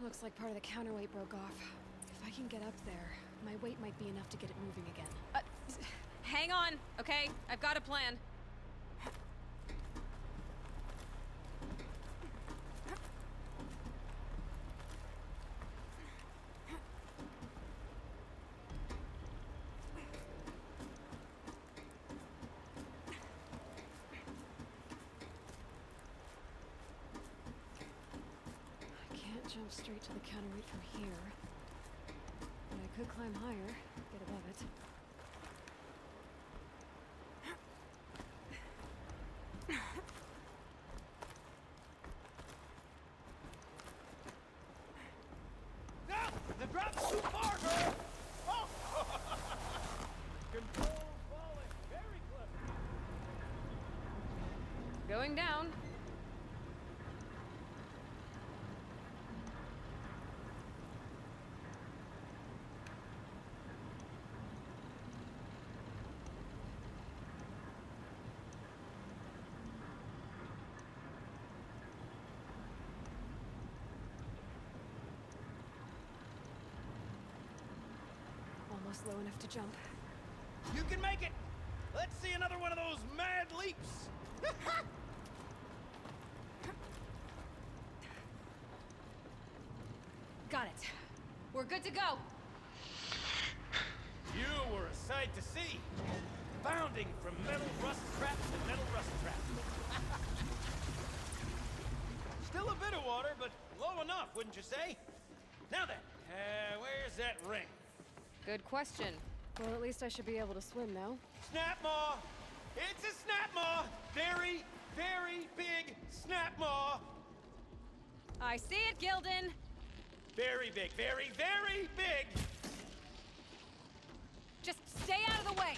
Looks like part of the counterweight broke off. If I can get up there, my weight might be enough to get it moving again. Hang on, okay? I've got a plan. Jump straight to the counterweight from here. But I could climb higher, get above it. No! The drop's too far, girl! Oh! Control falling. Very clever. Going down. Almost low enough to jump. You can make it! Let's see another one of those mad leaps! Got it. We're good to go. You were a sight to see. Bounding from metal rust trap to metal rust trap. Still a bit of water, but low enough, wouldn't you say? Now then, where's that ring? Good question. Well, at least I should be able to swim now. Snap maw! It's a snap maw! Very, very big snap maw! I see it, Gildan. Very big, very, very big! Just stay out of the way.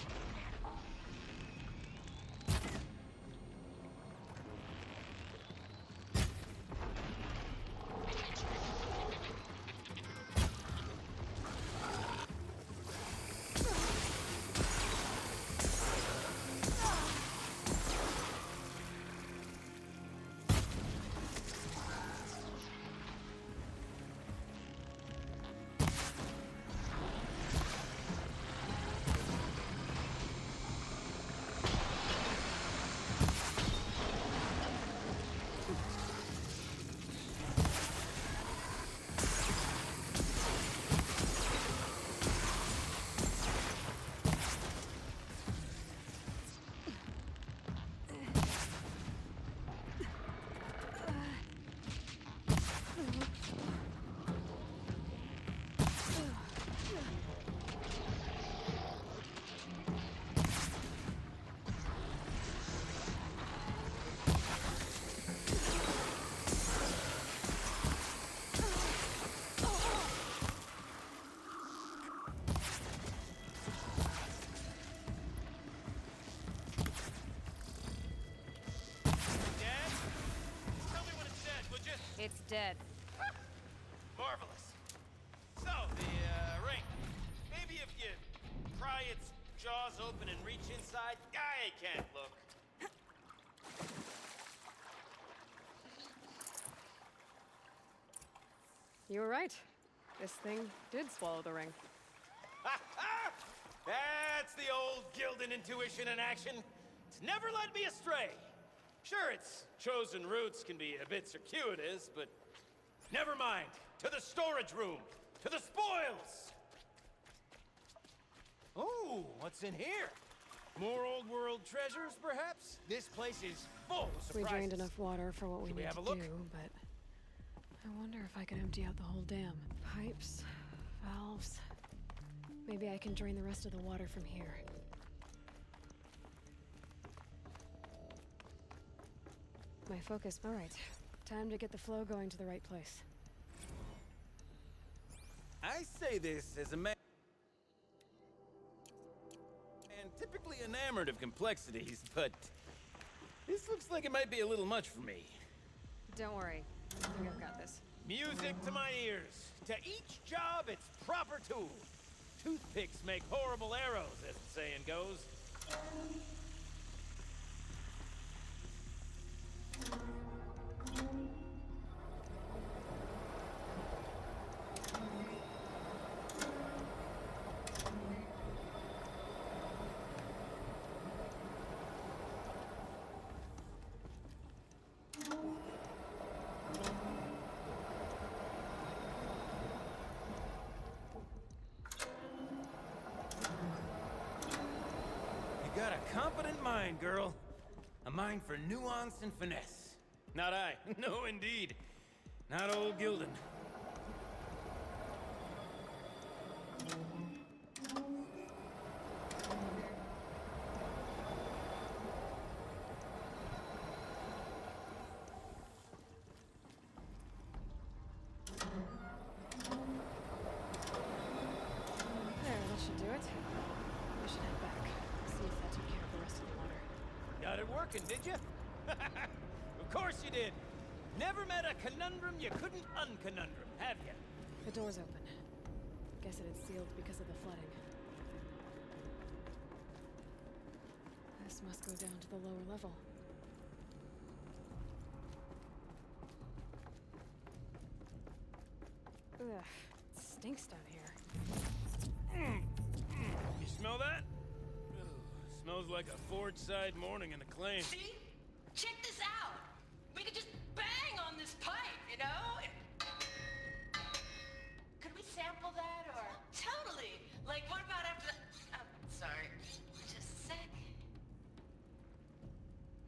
It's dead. Marvelous. So, the, ring. Maybe if you pry its jaws open and reach inside, I can't look. You were right. This thing did swallow the ring. That's the old Gildan intuition in action. It's never led me astray. Sure, its chosen routes can be a bit circuitous, but never mind. To the storage room. To the spoils! Ooh, what's in here? More old world treasures, perhaps? This place is full of We surprises. drained enough water for what we Should we need have to a look? do, but I wonder if I could empty out the whole dam. Pipes, valves. Maybe I can drain the rest of the water from here. My focus. All right. Time to get the flow going to the right place. I say this as a man typically enamored of complexities, but this looks like it might be a little much for me. Don't worry. I think I've got this. Music to my ears. To each job, its proper tool. Toothpicks make horrible arrows, as the saying goes. You got a competent mind, girl. A mind for nuance and finesse. Not I. No, indeed. Not old Gildan. There, that should do it. We should head back. See if that took care of the rest of the water. Got it working, did you? Of course you did. Never met a conundrum you couldn't unconundrum, have you? The door's open. Guess it had sealed because of the flooding. This must go down to the lower level. Ugh, it stinks down here. You smell that? Ugh, smells like a forge-side morning in a claim. See? Check this out. We could just bang on this pipe, you know? Could we sample that or? Totally. Like, what about after the... sorry. Just a sec.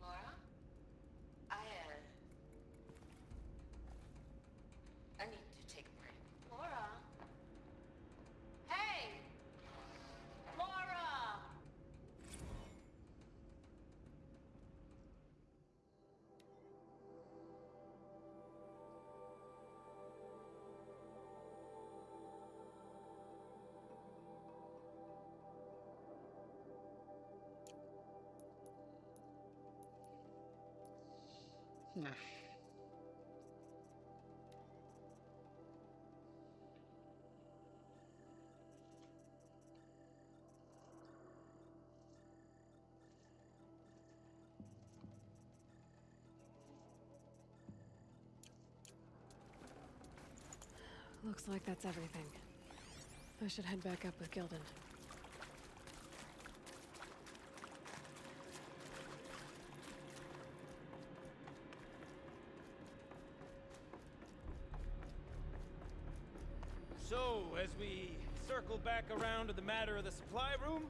Laura? I need to take a break. Laura? Hey! Laura! Looks like that's everything. I should head back up with Gildan. So, as we circle back around to the matter of the supply room,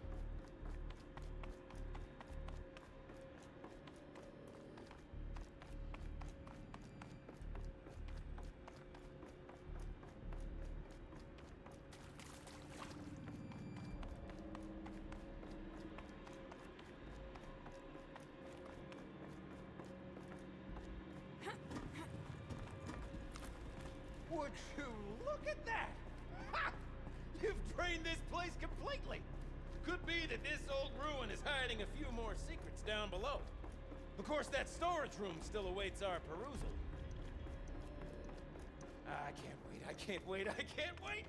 would you look at that? Ha! You've drained this place completely. Could be that this old ruin is hiding a few more secrets down below. Of course, that storage room still awaits our perusal. I can't wait, I can't wait, I can't wait!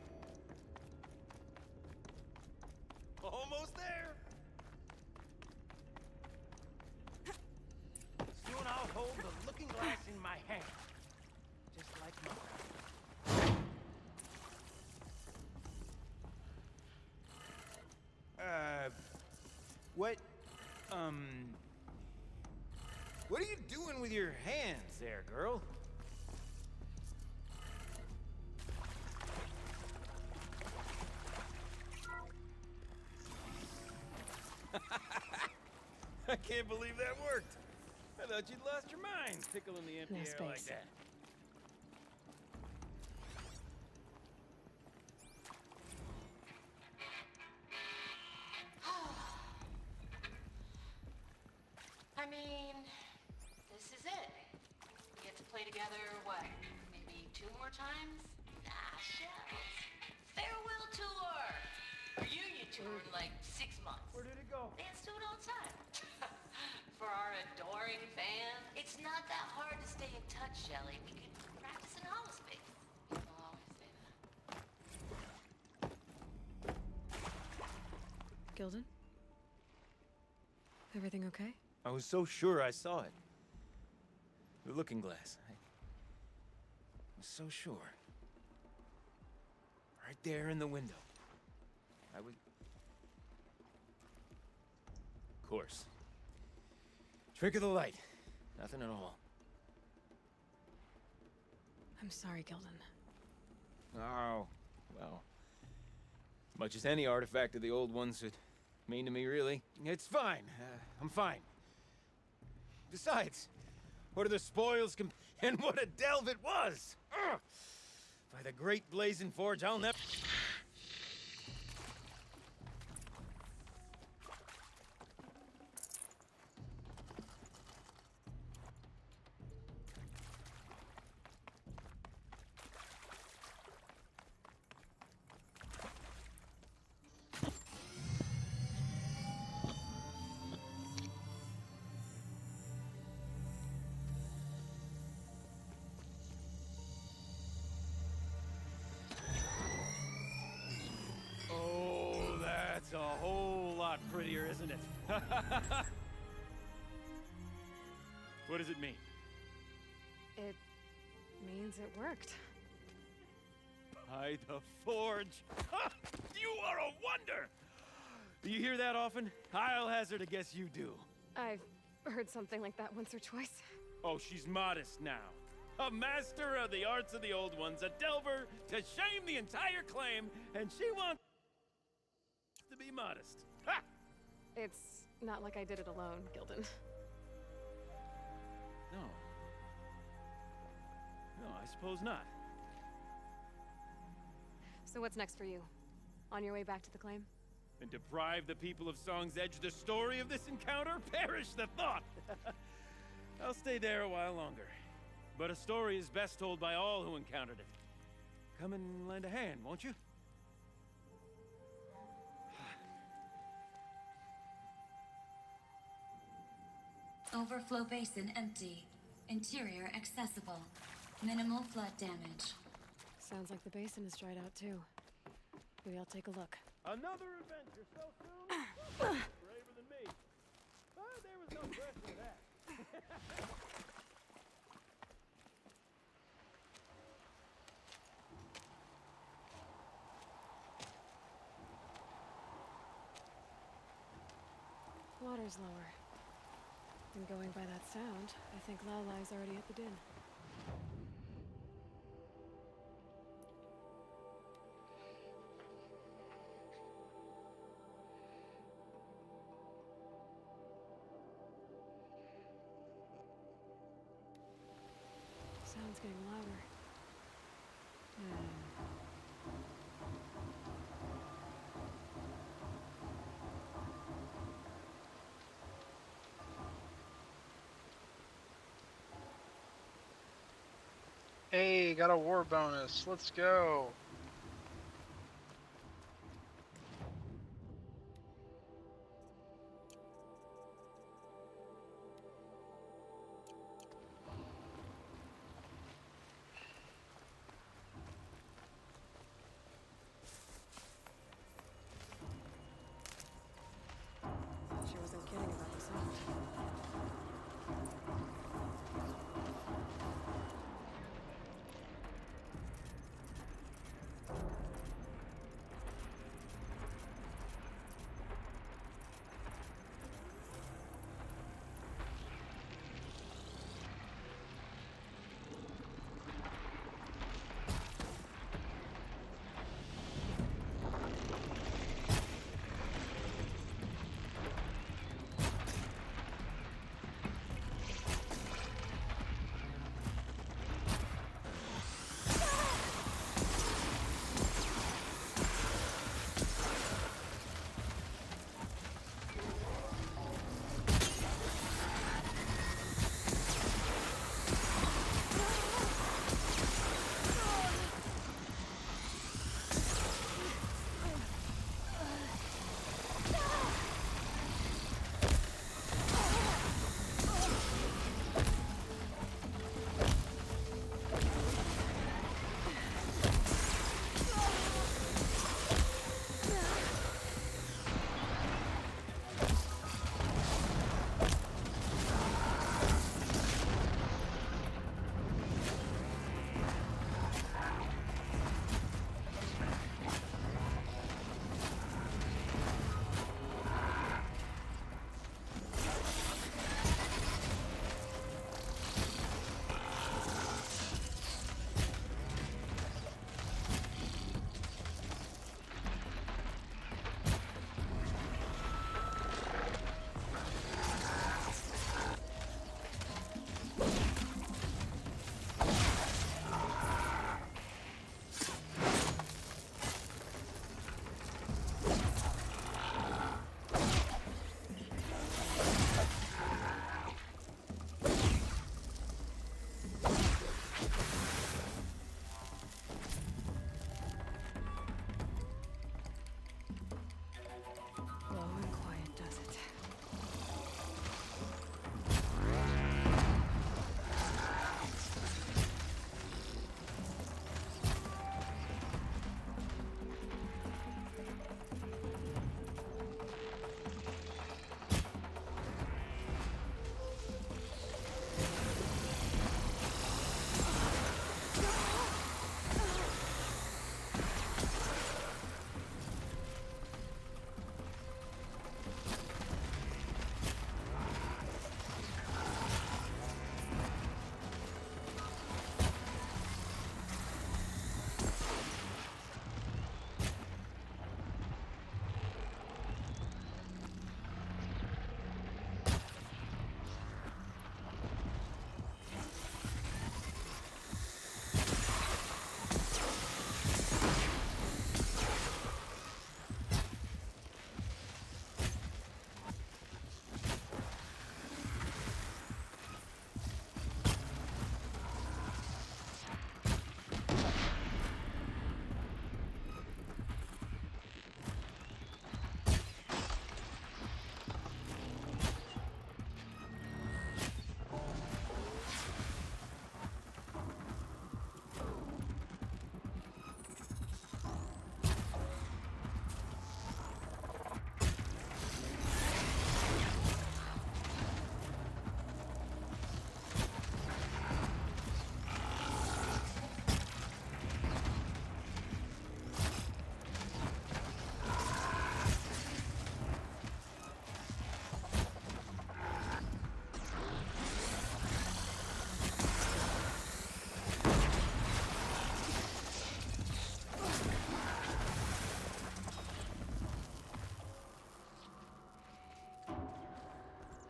Almost there! Soon I'll hold the looking glass in my hand. Just like mine. What are you doing with your hands there, girl? I can't believe that worked. I thought you'd lost your mind, tickling the empty Nice air like space. that. I mean, this is it. We get to play together, what, maybe 2 more times? Nah, shells. Farewell tour! Our union tour in like 6 months. Where did it go? Let's do it all the time. For our adoring fans, it's not that hard to stay in touch, Shelley. We could practice in holospace. People always say that. Gilden? Everything okay? I was so sure I saw it. The looking glass. I was so sure. Right there in the window. I was... Of course. Trick of the light. Nothing at all. I'm sorry, Gilden. Oh, well. As much as any artifact of the old ones would mean to me, really. It's fine. I'm fine. Besides, what are the spoils and what a delve it was! Ugh. By the great blazing forge, I'll never... Oh, that's a whole lot prettier, isn't it? What does it mean? It means it worked. By the forge! You are a wonder! Do you hear that often? I'll hazard a guess you do. I've heard something like that once or twice. Oh, she's modest now. A master of the arts of the old ones, a delver to shame the entire claim, and she wants to be modest. Ha! It's not like I did it alone, Gilden. No. No, I suppose not. So what's next for you? On your way back to the claim? And deprive the people of Song's Edge the story of this encounter? Perish the thought! I'll stay there a while longer. But a story is best told by all who encountered it. Come and lend a hand, won't you? Overflow basin empty. Interior accessible. Minimal flood damage. Sounds like the basin is dried out too. Maybe I'll take a look. Another adventure so soon? Braver than me. But there was no question of that. Water's lower. And going by that sound, I think Lalai's already at the din. Sound's getting louder. Hey, got a war bonus. Let's go. She wasn't kidding about the sound.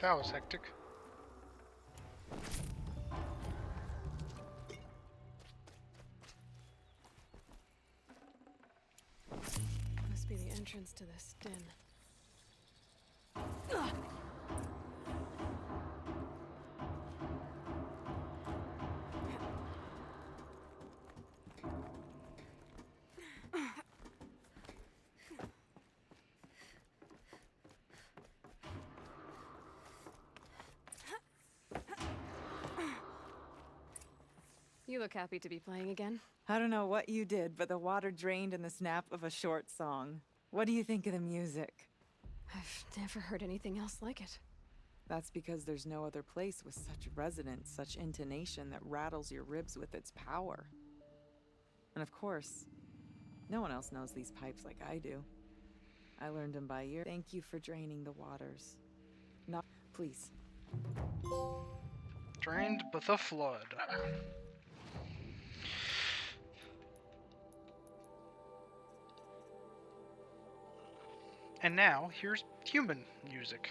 That was hectic. Must be the entrance to this den. You look happy to be playing again. I don't know what you did, but the water drained in the snap of a short song. What do you think of the music? I've never heard anything else like it. That's because there's no other place with such resonance, such intonation that rattles your ribs with its power. And of course, no one else knows these pipes like I do. I learned them by ear. Thank you for draining the waters. Not, please. Drained with a flood. And now, here's human music.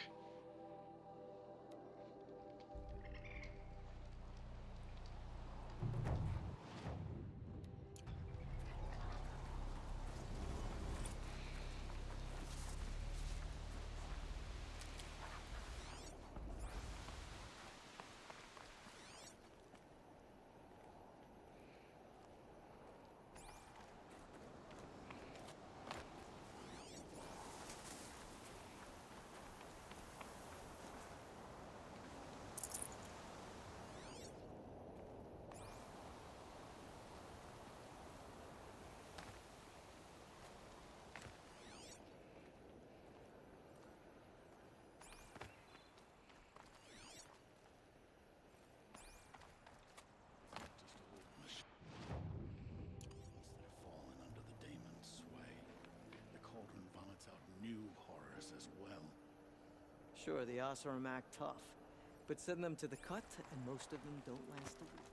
New horrors as well. Sure, the Oseram act tough, but send them to the cut, and most of them don't last a week.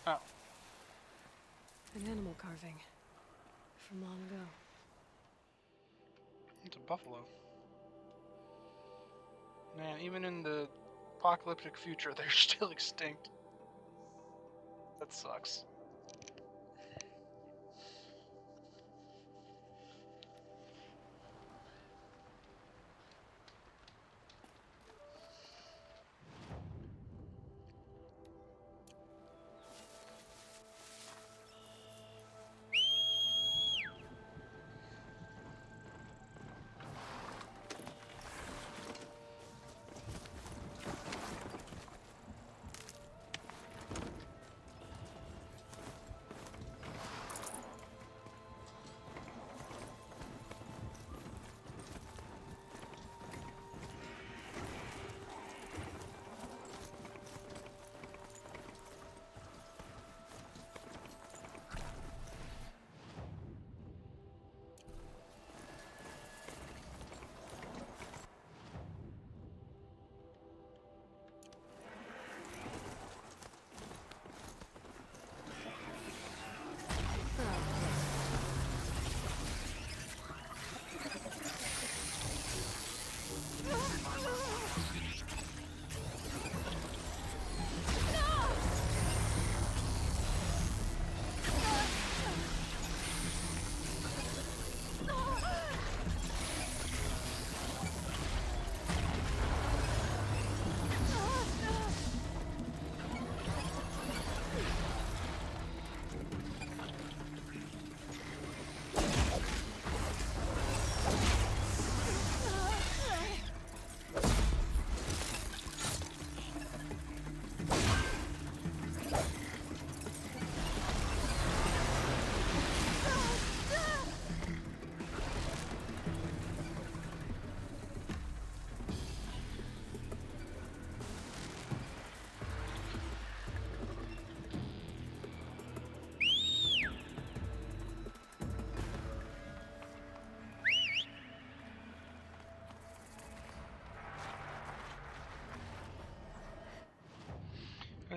Oh. An animal carving. From long ago. It's a buffalo. Man, even in the apocalyptic future, they're still extinct. That sucks.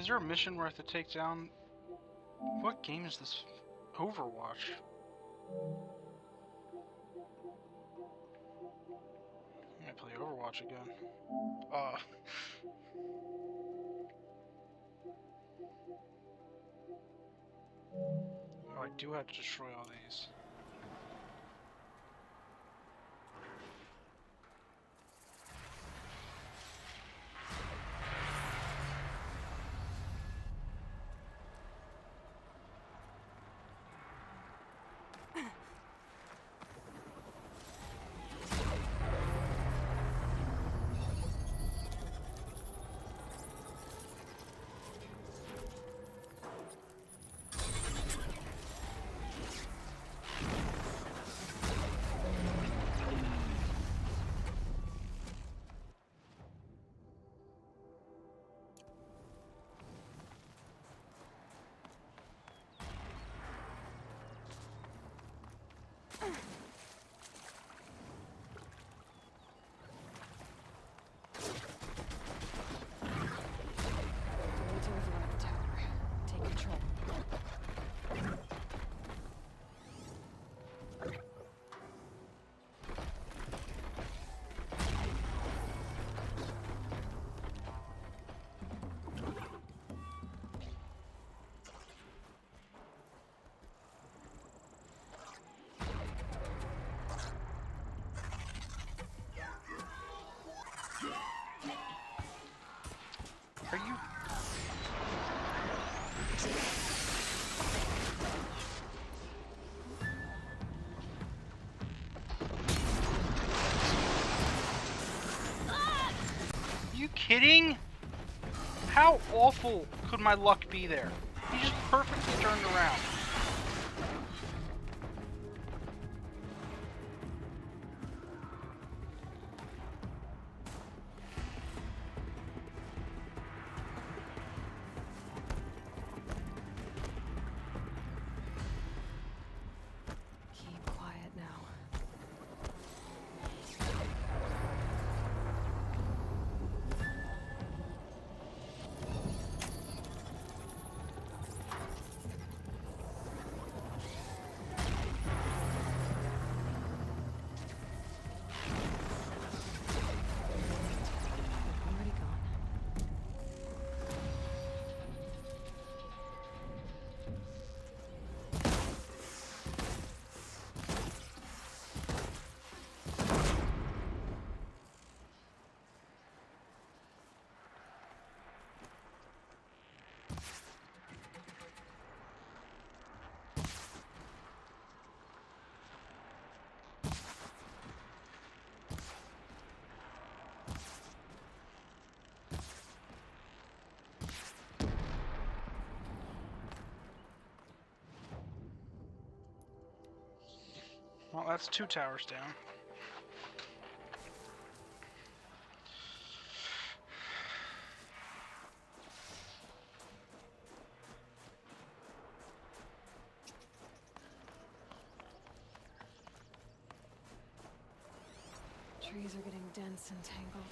there a mission where I have to take down... What game is this? Overwatch? I'm gonna play Overwatch again. Oh, I do have to destroy all these. Are you... Are you kidding? How awful could my luck be there? He just perfectly turned around. Keep quiet now. Already gone. Well, that's 2 towers down. Trees are getting dense and tangled.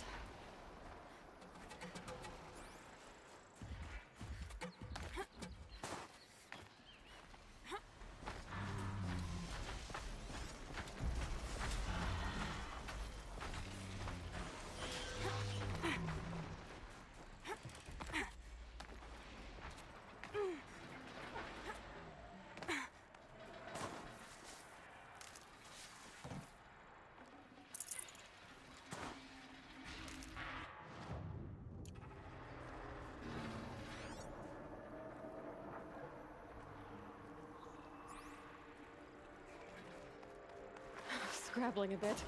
Scrabbling a bit.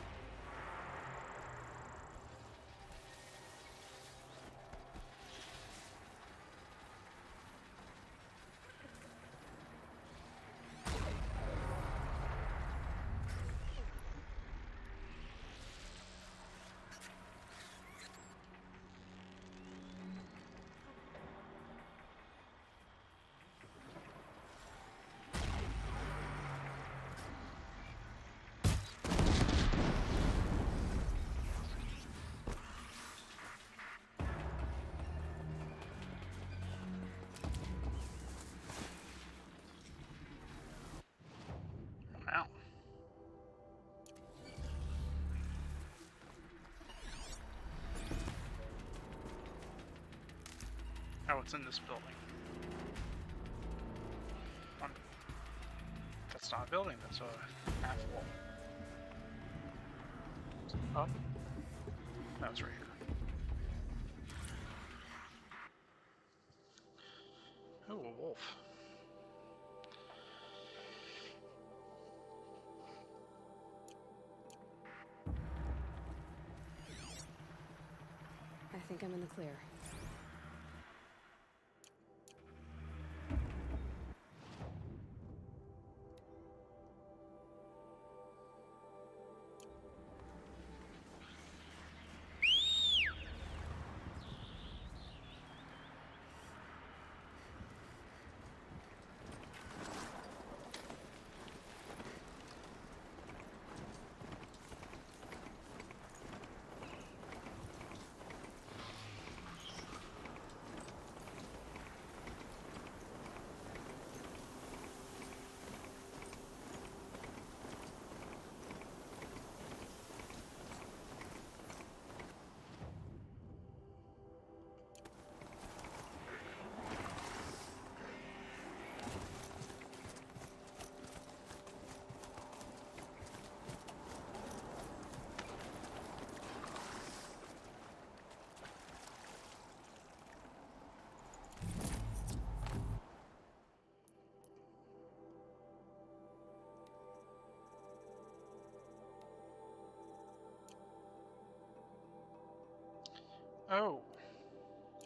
Oh, it's in this building. That's not a building, that's a half wall. Up? That's right here. Oh, a wolf. I think I'm in the clear. Oh.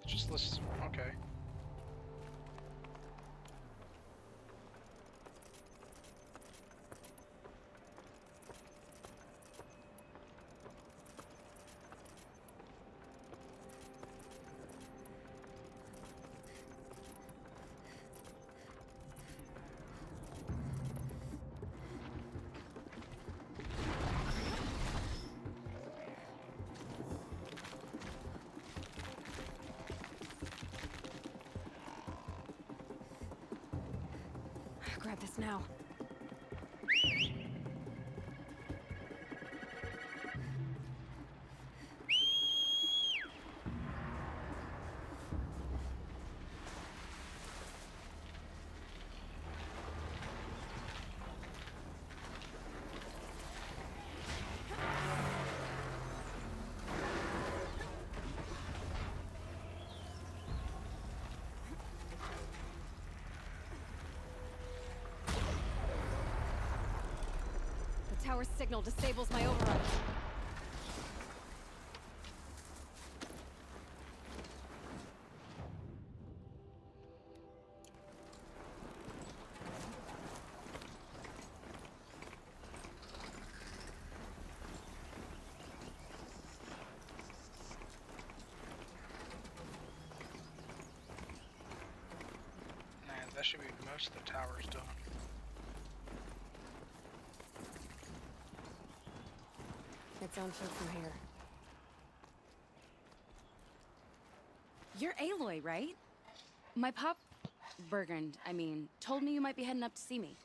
Just lists. Okay. Grab this now. Tower's signal disables my override. Man, that should be most of the towers done. It's on foot from here. You're Aloy, right? My pop... Bergund, I mean, told me you might be heading up to see me.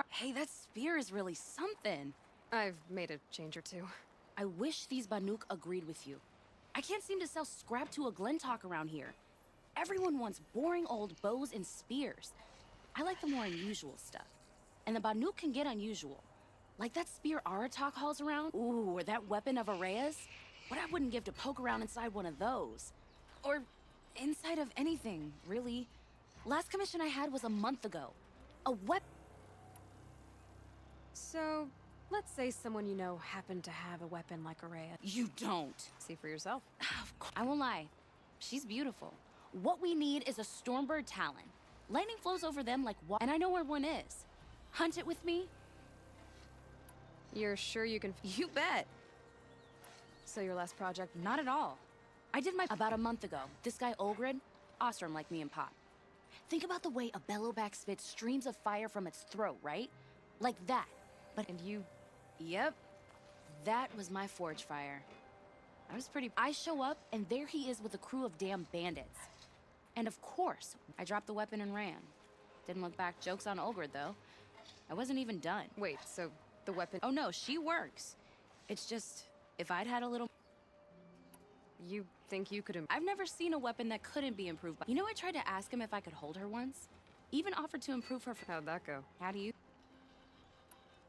Hey, that spear is really something. I've made a change or two. I wish these Banuk agreed with you. I can't seem to sell scrap to a Glentalk around here. Everyone wants boring old bows and spears. I like the more unusual stuff. And the Banuk can get unusual. Like that spear Aratak hauls around? Ooh, or that weapon of Araya's? What I wouldn't give to poke around inside one of those. Or inside of anything, really. Last commission I had was a month ago. A weapon. So, let's say someone you know happened to have a weapon like Araya. You don't. See for yourself. Of course. I won't lie. She's beautiful. What we need is a Stormbird Talon. Lightning flows over them like water, and I know where one is. Hunt it with me? You're sure you can... You bet. So your last project? Not at all. I did my... About a month ago. This guy Olgrid, awesome like me and Pop. Think about the way a bellowback spits streams of fire from its throat, right? Like that. But... And you... Yep. That was my forge fire. I was pretty... I show up, and there he is with a crew of damn bandits. And of course, I dropped the weapon and ran. Didn't look back. Joke's on Olgrid, though. I wasn't even done. Wait, so the weapon... Oh no, she works. It's just, if I'd had a little... You think you could I've never seen a weapon that couldn't be improved by— You know, I tried to ask him if I could hold her once. Even offered to improve her for— How'd that go? How do you—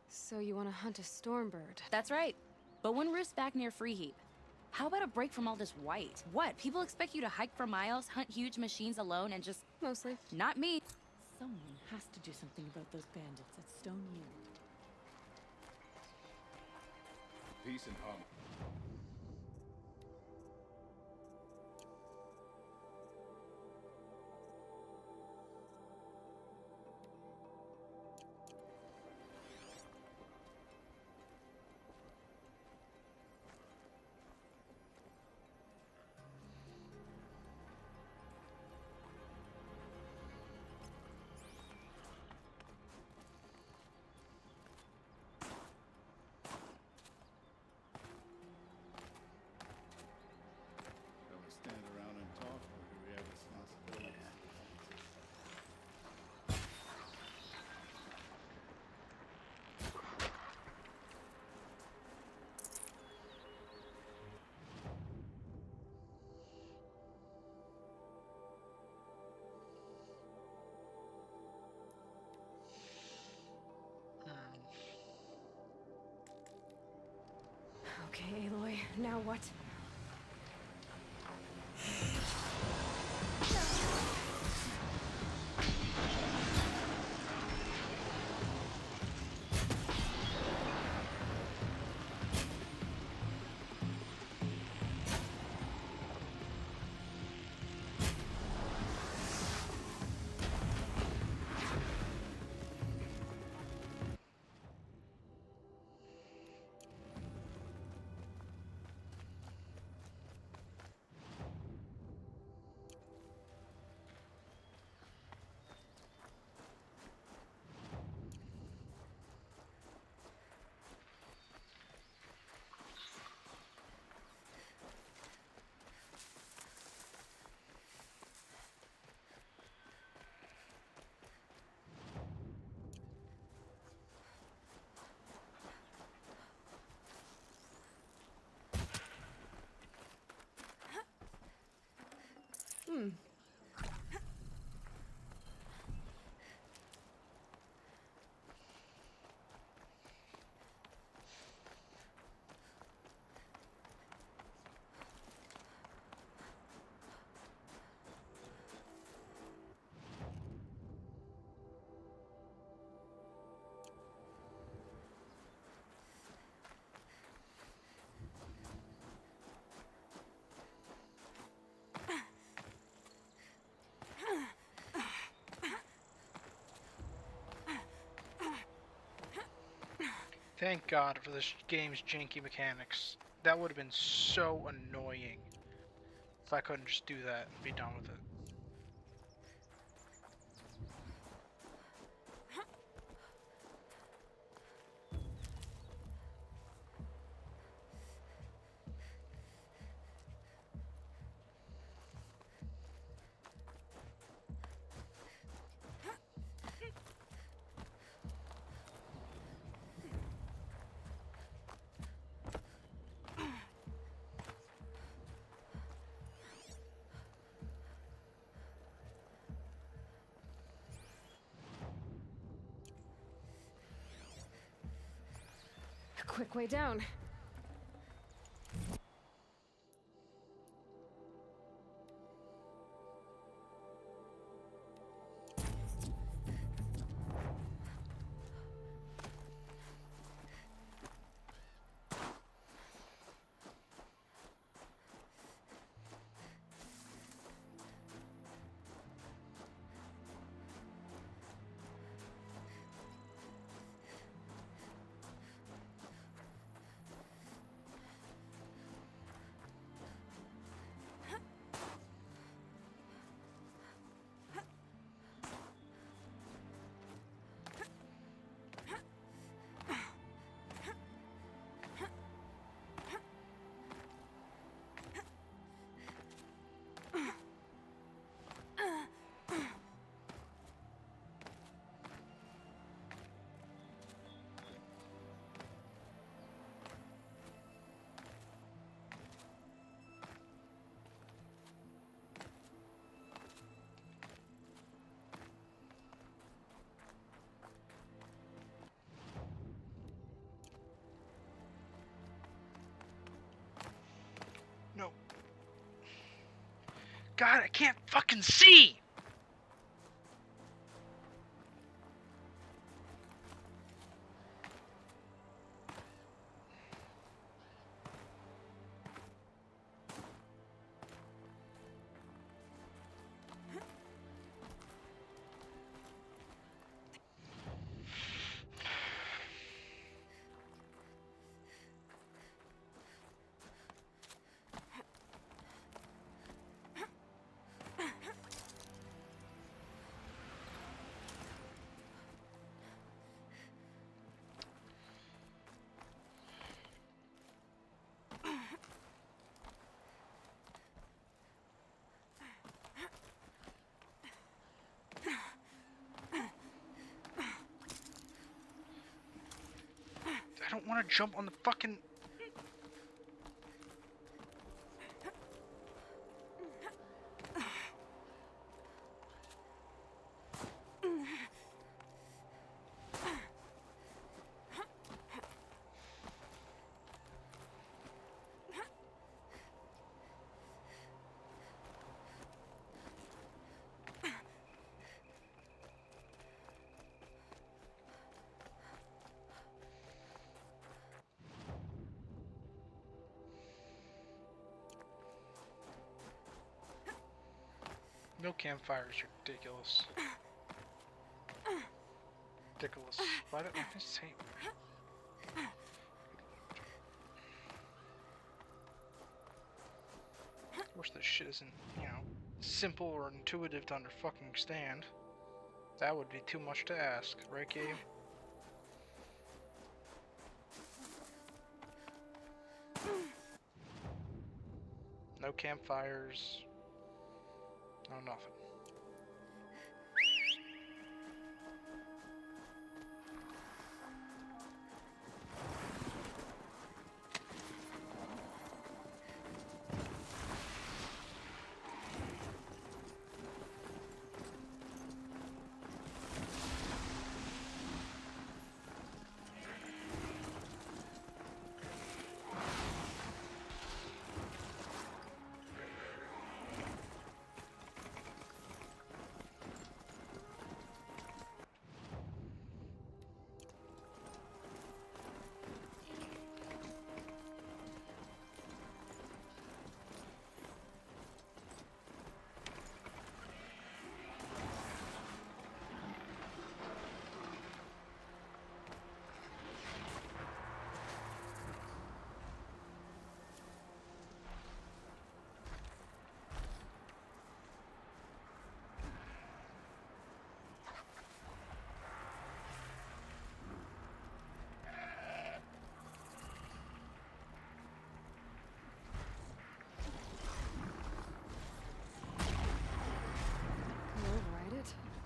So you want to hunt a stormbird? That's right. But when Roost's back near Freeheap, how about a break from all this white? What? People expect you to hike for miles, hunt huge machines alone, and just— Mostly. Not me. Someone has to do something about those bandits at Stone Yield. Peace and harmony. Stand around and talk, or do we have responsibilities? Okay, Aloy, now what? Thank God for this game's janky mechanics. That would have been so annoying if I couldn't just do that and be done with it. Quick way down. God, I can't fucking see! I don't want to jump on the fucking... No campfires, ridiculous. Ridiculous. Why don't I just say... Of course this shit isn't, you know, simple or intuitive to understand. That would be too much to ask, right, Gabe? No campfires. No nothing.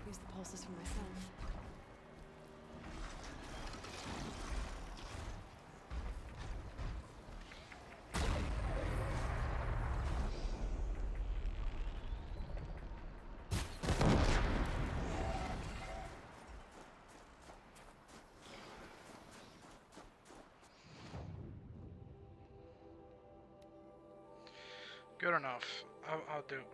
Use the pulses for myself. Good enough. I'll do it